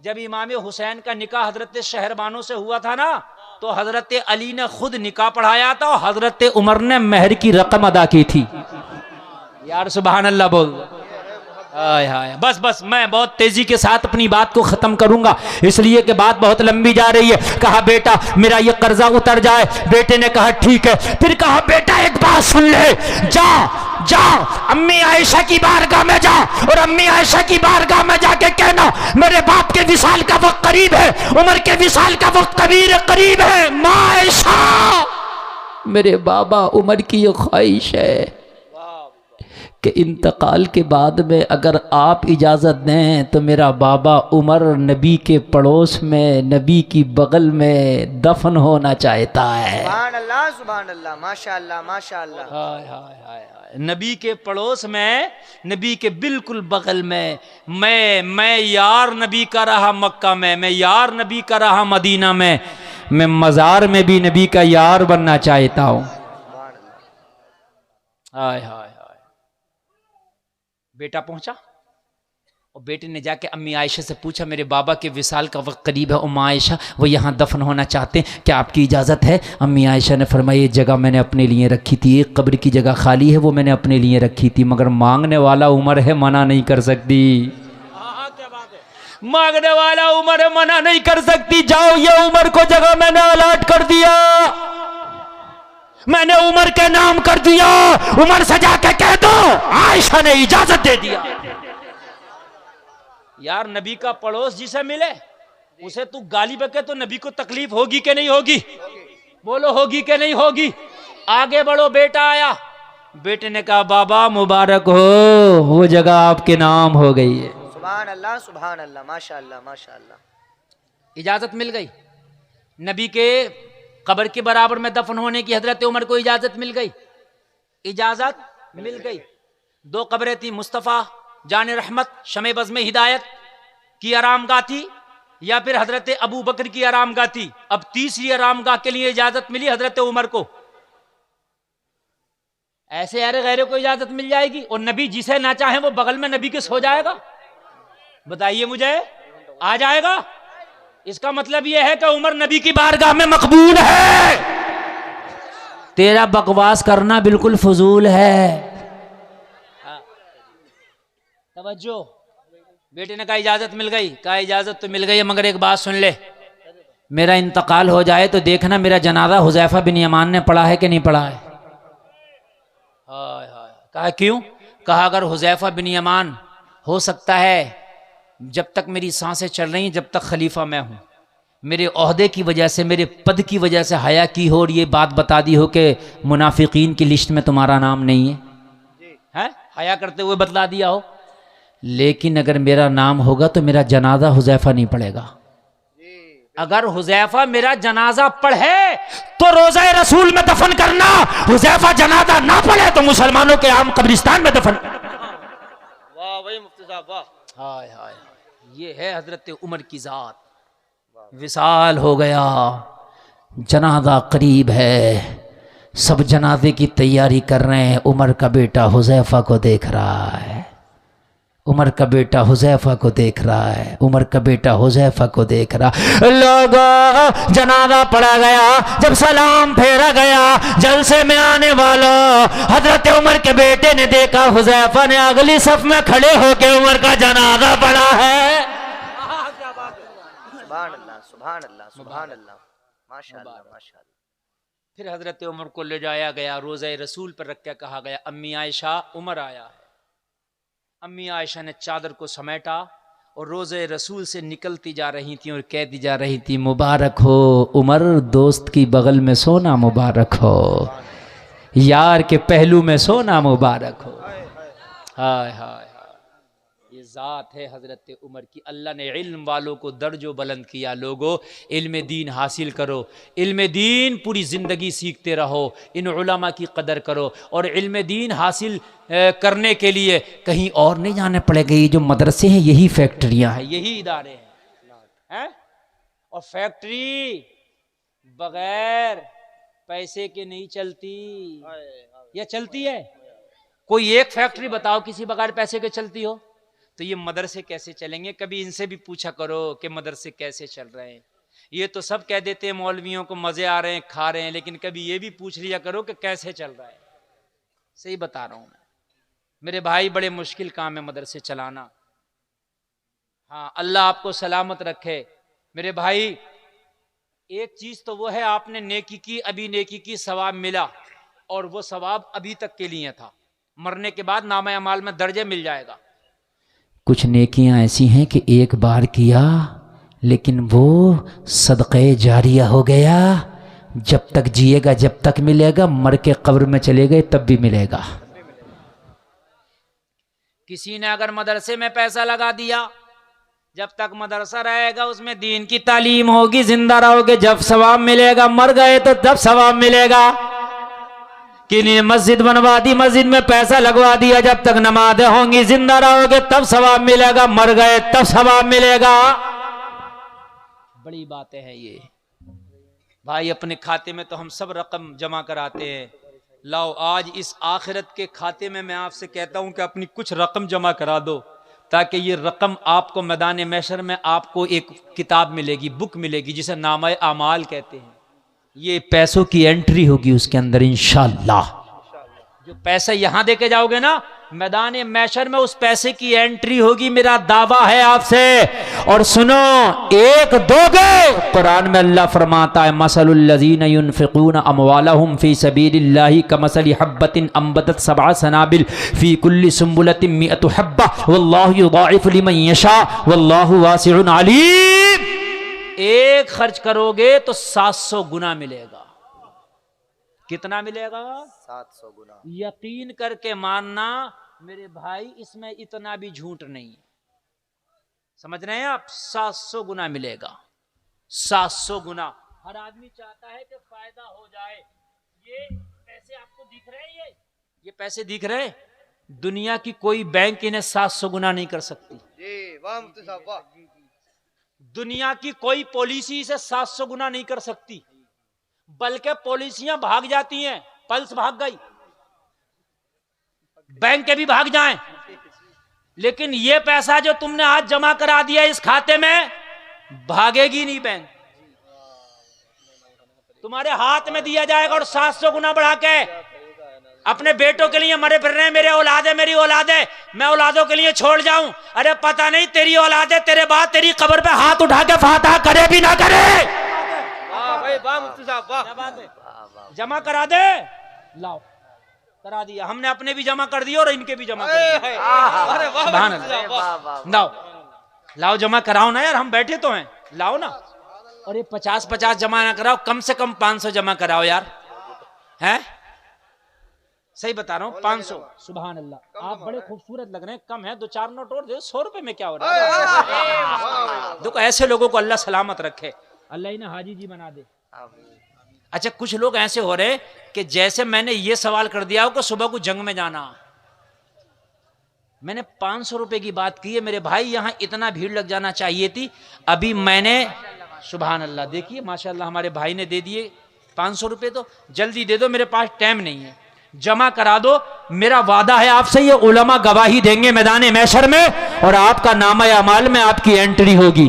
जब इमाम हुसैन का निकाह हजरत शहरबानों से हुआ था ना, तो हजरत अली ने खुद निकाह पढ़ाया था और हजरत उमर ने मेहर की रकम अदा की थी। यार सुभान अल्लाह बोल। हाय हाय, बस मैं बहुत तेजी के साथ अपनी बात को खत्म करूंगा, इसलिए कि बात बहुत लंबी जा रही है। कहा बेटा मेरा ये कर्जा उतर जाए। बेटे ने कहा ठीक है। फिर कहा बेटा एक बात सुन ले, जा जाओ अम्मी आयशा की बारगाह में जाओ और अम्मी आयशा की बारगाह में जाके कहना मेरे बाप के विसाल का वक्त करीब है, उमर के विसाल का वक्त करीब है। माँ आयशा, मेरे बाबा उमर की ये ख्वाहिश है कि इंतकाल के बाद में अगर आप इजाज़त दें तो मेरा बाबा उमर नबी के पड़ोस में, नबी की बगल में दफन होना चाहता है। सुभान अल्लाह, माशाअल्लाह माशाअल्लाह। हाय हाय हाय हाय, नबी के पड़ोस में, नबी के बिल्कुल बगल में। मैं यार नबी का रहा मक्का में, मैं यार नबी का रहा मदीना में, मैं मज़ार में भी नबी का यार बनना चाहता हूँ। हाय हाय हाय। बेटा पहुंचा और बेटे ने जाके अम्मी आयशा से पूछा मेरे बाबा के विसाल का वक्त करीब है, उम्मा आयशा वो यहाँ दफन होना चाहते हैं, क्या आपकी इजाज़त है? अम्मी आयशा ने फरमाया ये जगह मैंने अपने लिए रखी थी, एक कब्र की जगह खाली है वो मैंने अपने लिए रखी थी, मगर मांगने वाला उमर है, मना नहीं कर सकती। क्या बात है, मांगने वाला उमर है, मना नहीं कर सकती। जाओ ये उमर को जगह मैंने अलाट कर दिया, मैंने उमर के नाम कर दिया, उमर से जाके कह दो आयशा ने इजाजत दे दिया। यार नबी का पड़ोस जिसे मिले उसे तू गाली बके तो नबी को तकलीफ होगी कि नहीं होगी? बोलो होगी कि नहीं होगी? आगे बढ़ो। बेटा आया, बेटे ने कहा बाबा मुबारक हो, वो जगह आपके नाम हो गई है। सुभान अल्लाह माशाअल्लाह माशाअल्लाह। इजाजत मिल गई, नबी के कब्र के बराबर में दफन होने की हजरत उमर को इजाजत मिल गई, इजाजत मिल गई। दो कब्रें थी, मुस्तफ़ा जान रहमत शमे बज़्म हिदायत की आरामगाह थी या फिर हजरत अबू बकर की आरामगाह थी। अब तीसरी आरामगाह के लिए इजाजत मिली हजरत उमर को। ऐसे अरे गैरों को इजाजत मिल जाएगी और नबी जिसे ना चाहे वो बगल में नबी के सो जाएगा? बताइए मुझे, आ जाएगा? इसका मतलब यह है कि उमर नबी की बारगाह में मकबूल है। तेरा बकवास करना बिल्कुल फजूल है। तवज्जो। बेटे ने कहा इजाजत मिल गई, कहा इजाजत तो मिल गई है मगर एक बात सुन ले, मेरा इंतकाल हो जाए तो देखना मेरा जनाजा हुज़ैफा बिन यमान ने पढ़ा है कि नहीं पढ़ा है। हाय हाय। कहा क्यों? कहा अगर हुज़ैफा बिन यमान, हो सकता है जब तक मेरी सांसें चल रही हैं, जब तक खलीफा मैं हूं, मेरे ओहदे की वजह से, मेरे पद की वजह से हया की हो और ये बात बता दी हो कि मुनाफिकीन की लिस्ट में तुम्हारा नाम नहीं है, हया करते हुए बतला दिया हो, लेकिन अगर मेरा नाम होगा तो मेरा जनाजा हुज़ैफा नहीं पढ़ेगा। अगर हुज़ैफा मेरा जनाजा पढ़े तो रोज़ा रसूल में दफन करना, हुज़ैफा जनाजा ना पढ़े तो मुसलमानों के आम कब्रिस्तान में दफन। वाह भाई मुफ्ती साहब वाह। हाय हाय, ये है हजरत उमर की जात। विसाल हो गया, जनाजा करीब है, सब जनाजे की तैयारी कर रहे हैं। उमर का बेटा हुज़ैफा को देख रहा है, उमर का बेटा हुज़ैफा को देख रहा है, उमर का बेटा हुज़ैफा को देख रहा। लोगों, जनाजा पढ़ा गया, जब सलाम फेरा गया, जलसे में आने वाला हजरत उमर के बेटे ने देखा हुज़ैफा ने अगली सफ में खड़े होकर उमर का जनाजा पढ़ा है। सुभान अल्लाह सुभान अल्लाह सुभान अल्लाह माशाअल्लाह माशाअल्लाह। फिर हजरत उमर को ले जाया गया, रोज़े रसूल पर रख के कहा गया अम्मी आयशा उमर आया है। अम्मी आयशा ने चादर को समेटा और रोज़े रसूल से निकलती जा रही थी और कहती जा रही थी मुबारक हो उमर, दोस्त की बगल में सोना मुबारक हो, यार के पहलू में सोना मुबारक हो। हाय हाय, ये ज़ात है हज़रत उमर की। अल्लाह ने इल्म वालों को दर्जो बुलंद किया। लोगों, इल्म दीन हासिल करो, इल्म दीन पूरी ज़िंदगी सीखते रहो, इन उलमा की कदर करो और इल्म दीन हासिल करने के लिए कहीं और नहीं जाने पड़ेगा। ये जो मदरसे हैं यही फैक्ट्रियाँ हैं, यही इदारे हैं। और फैक्ट्री बगैर पैसे के नहीं चलती, या चलती है? कोई एक फैक्ट्री बताओ किसी बगैर पैसे के चलती हो? तो ये मदरसे कैसे चलेंगे? कभी इनसे भी पूछा करो कि मदरसे कैसे चल रहे हैं। ये तो सब कह देते हैं मौलवियों को मजे आ रहे हैं, खा रहे हैं, लेकिन कभी ये भी पूछ लिया करो कि कैसे चल रहा है। सही बता रहा हूं मैं मेरे भाई, बड़े मुश्किल काम है मदरसे चलाना। हाँ, अल्लाह आपको सलामत रखे मेरे भाई। एक चीज तो वो है, आपने नेकी की, अभी नेकी की, सवाब मिला और वो सवाब अभी तक के लिए था। मरने के बाद नामा अमाल में दर्जे मिल जाएगा। कुछ नेकियां ऐसी हैं कि एक बार किया लेकिन वो सदक़े जारिया हो गया, जब तक जिएगा जब तक मिलेगा, मर के कब्र में चले गए तब भी मिलेगा। किसी ने अगर मदरसे में पैसा लगा दिया, जब तक मदरसा रहेगा उसमें दीन की तालीम होगी, जिंदा रहोगे जब सवाब मिलेगा, मर गए तो तब सवाब मिलेगा। किन्हीं मस्जिद बनवा दी, मस्जिद में पैसा लगवा दिया, जब तक नमाज़ें होंगी जिंदा रहोगे तब सवाब मिलेगा, मर गए तब सवाब मिलेगा। बड़ी बातें हैं ये भाई। अपने खाते में तो हम सब रकम जमा कराते हैं, लाओ आज इस आखिरत के खाते में मैं आपसे कहता हूं कि अपनी कुछ रकम जमा करा दो, ताकि ये रकम आपको मैदान महशर में आपको एक किताब मिलेगी, बुक मिलेगी, जिसे नामा आमाल कहते हैं। ये पैसों की एंट्री होगी उसके अंदर इंशाअल्लाह। जो पैसा यहां देके जाओगे ना, मैदान महशर में उस पैसे की एंट्री होगी, मेरा दावा है आपसे। और सुनो, एक दोगे, कुरान में अल्लाह फरमाता है मसलुल लज़ीना युनफ़िक़ूना अमवालहुम फ़ी सबीलिल्लाहि कमसलि हब्बतिन अंबतत सबअ सनाबिल फ़ी कुल्ली सुंबुलतिन मिअतु हब्बा वल्लाहु युज़ाइफ़ु लिमन यशा वल्लाहु वासिउन अलीम। एक खर्च करोगे तो 700 गुना मिलेगा। कितना मिलेगा? 700 गुना। यकीन करके मानना मेरे भाई, इसमें इतना भी झूठ नहीं है। समझ रहे हैं आप? 700 गुना मिलेगा, 700 गुना। हर आदमी चाहता है कि फायदा हो जाए। ये पैसे आपको दिख रहे हैं, ये पैसे दिख रहे हैं, दुनिया की कोई बैंक इन्हें 700 गुना नहीं कर सकती। वाह मुफ्ती साहब वाह। दुनिया की कोई पॉलिसी इसे 700 गुना नहीं कर सकती, बल्कि पॉलिसियां भाग जाती हैं। पल्स भाग गई, बैंक के भी भाग जाएं, लेकिन ये पैसा जो तुमने आज जमा करा दिया इस खाते में, भागेगी नहीं बैंक, तुम्हारे हाथ में दिया जाएगा। और 700 गुना बढ़ा के अपने बेटों के लिए मरे फिर रहे हैं, मेरे औलाद है, मेरी औलाद है, मैं औलादों के लिए छोड़ जाऊं। अरे पता नहीं तेरी औलाद है, तेरे बाद तेरी कब्र पे हाथ उठा के फातिहा करे भी ना करे। जमा करा दे, लाओ करा दिया हमने, अपने भी जमा कर दिया और इनके भी जमा कर दिया। लाओ लाओ जमा कराओ ना यार, हम बैठे तो हैं, लाओ ना। अरे 50-50 जमा ना कराओ, कम से कम 500 जमा कराओ यार, हैं? सही बता रहा हूँ, 500। सुभान अल्लाह, आप बड़े खूबसूरत लग रहे हैं। कम है, 2-4 नोट और दे, 100 रुपए में क्या हो रहा है? देखो ऐसे लोगों को अल्लाह सलामत रखे, अल्लाह इन्हें हाजी जी बना दे। अच्छा, कुछ लोग ऐसे हो रहे कि जैसे मैंने ये सवाल कर दिया हो कि सुबह को जंग में जाना। मैंने 500 रुपए की बात की है मेरे भाई, यहां इतना भीड़ लग जाना चाहिए थी। अभी मैंने, सुभान अल्लाह, देखिए माशाल्लाह हमारे भाई ने दे दिए 500 रुपए। तो जल्दी दे दो, मेरे पास टाइम नहीं है, जमा करा दो। मेरा वादा है आपसे, ये उलमा गवाही देंगे मैदान महशर में, और आपका नामा अमाल में आपकी एंट्री होगी।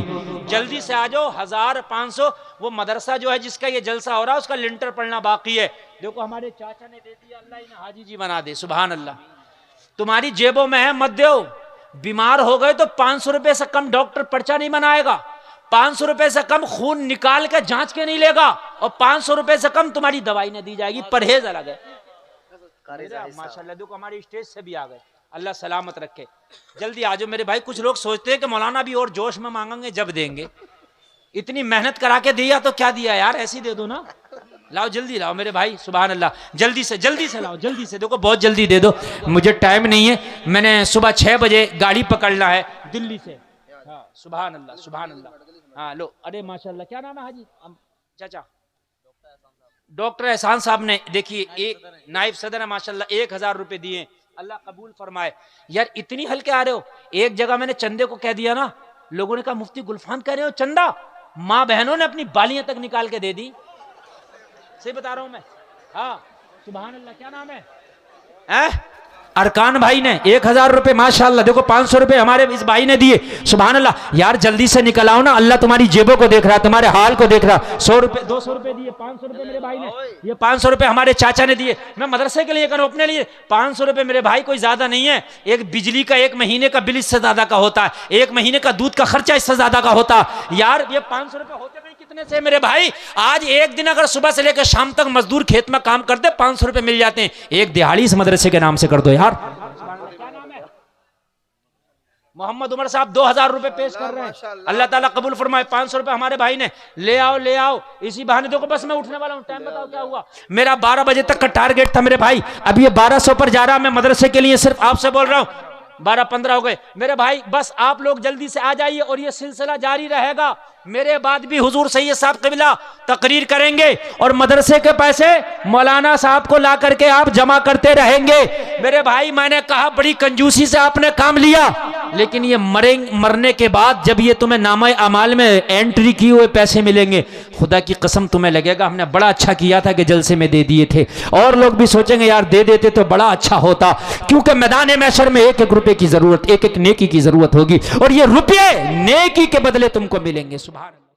जल्दी से आ जाओ। 1500 वो मदरसा जो है जिसका ये जलसा हो रहा है, उसका लिंटर पड़ना बाकी है। देखो हमारे चाचा ने दे दिया, अल्लाह इन्हें हाजी जी बना दे। सुभान अल्लाह, तुम्हारी जेबों में है, मत दो। बीमार हो गए तो 500 रुपए से कम डॉक्टर पर्चा नहीं बनाएगा, 500 रुपए से कम खून निकाल के जांच के नहीं लेगा, और 500 रुपए से कम तुम्हारी दवाई नहीं दी जाएगी। परहेज अलग है। माशाल्लाह देखो हमारे स्टेज से भी आ गए, अल्लाह सलामत रखे। जल्दी आ जाओ मेरे भाई। कुछ लोग सोचते हैं कि मौलाना भी और जोश में मांगेंगे जब देंगे, इतनी मेहनत करा के दिया तो क्या दिया यार, ऐसे ही दे दो ना। लाओ जल्दी लाओ मेरे भाई, सुभान अल्लाह, जल्दी से लाओ, जल्दी से। देखो बहुत जल्दी दे दो, मुझे टाइम नहीं है, मैंने सुबह 6 बजे गाड़ी पकड़ना है दिल्ली से। हाँ सुभान अल्लाह, सुभान अल्लाह। हाँ लो, अरे माशाल्लाह, क्या नाम है हाजी चाचा? डॉक्टर एहसान साहब ने, देखिए एक नाइब सदर है माशाल्लाह, 1000 रुपए दिए, अल्लाह कबूल फरमाए। यार इतनी हल्के आ रहे हो। एक जगह मैंने चंदे को कह दिया ना, लोगों ने कहा मुफ्ती गुलफान कह रहे हो चंदा, माँ बहनों ने अपनी बालियां तक निकाल के दे दी। सही बता रहा हूं मैं। हाँ सुभान अल्लाह, क्या नाम है? अरकान भाई ने 1000 रुपए माशाल्लाह। देखो 500 रुपए हमारे इस भाई ने दिए, सुभान अल्लाह। यार जल्दी से निकल आओ ना, अल्लाह तुम्हारी जेबों को देख रहा, तुम्हारे हाल को देख रहा। 100 रुपए, 200 रुपए दिए, 500 रुपए मेरे भाई ने, ये 500 रुपए हमारे चाचा ने दिए। मैं मदरसे के लिए करूं, अपने लिए 500 रुपए मेरे भाई कोई ज्यादा नहीं है। एक बिजली का 1 महीने का बिल इससे ज्यादा का होता है, 1 महीने का दूध का खर्चा इससे ज्यादा का होता। यार ये 500 रुपए होते नहीं कितने से मेरे भाई? आज एक दिन अगर सुबह से लेकर शाम तक मजदूर खेत में काम करते 500 रुपए मिल जाते हैं। एक दिहाड़ी इस मदरसे के नाम से कर दो यार। बिहार। मोहम्मद उमर साहब 2000 रुपए पेश कर रहे हैं, अल्लाह ताला कबूल फरमाए। 500 रुपए हमारे भाई ने, ले आओ ले आओ, इसी बहाने। देखो बस मैं उठने वाला हूँ, टाइम बताओ क्या हुआ। मेरा 12 बजे तक का टारगेट था मेरे भाई, अब ये 1200 पर जा रहा। मैं मदरसे के लिए सिर्फ आपसे बोल रहा हूँ, 12-15 हो गए मेरे भाई। बस आप लोग जल्दी से आ जाइए और ये सिलसिला जारी रहेगा। मेरे बाद भी हुजूर सैयद साहब क़िबला तकरीर करेंगे और मदरसे के पैसे मौलाना साहब को ला करके आप जमा करते रहेंगे। मेरे भाई मैंने कहा बड़ी कंजूसी से आपने काम लिया, लेकिन ये मरने के बाद जब ये तुम्हें नामा अमाल में एंट्री की हुए पैसे मिलेंगे, खुदा की कसम तुम्हें लगेगा हमने बड़ा अच्छा किया था कि जलसे में दे दिए थे। और लोग भी सोचेंगे यार दे देते तो बड़ा अच्छा होता, क्योंकि मैदान महशर में एक एक रुपए की जरूरत, एक एक नेकी की जरूरत होगी, और ये रुपये नेकी के बदले तुमको मिलेंगे। सुभान अल्लाह।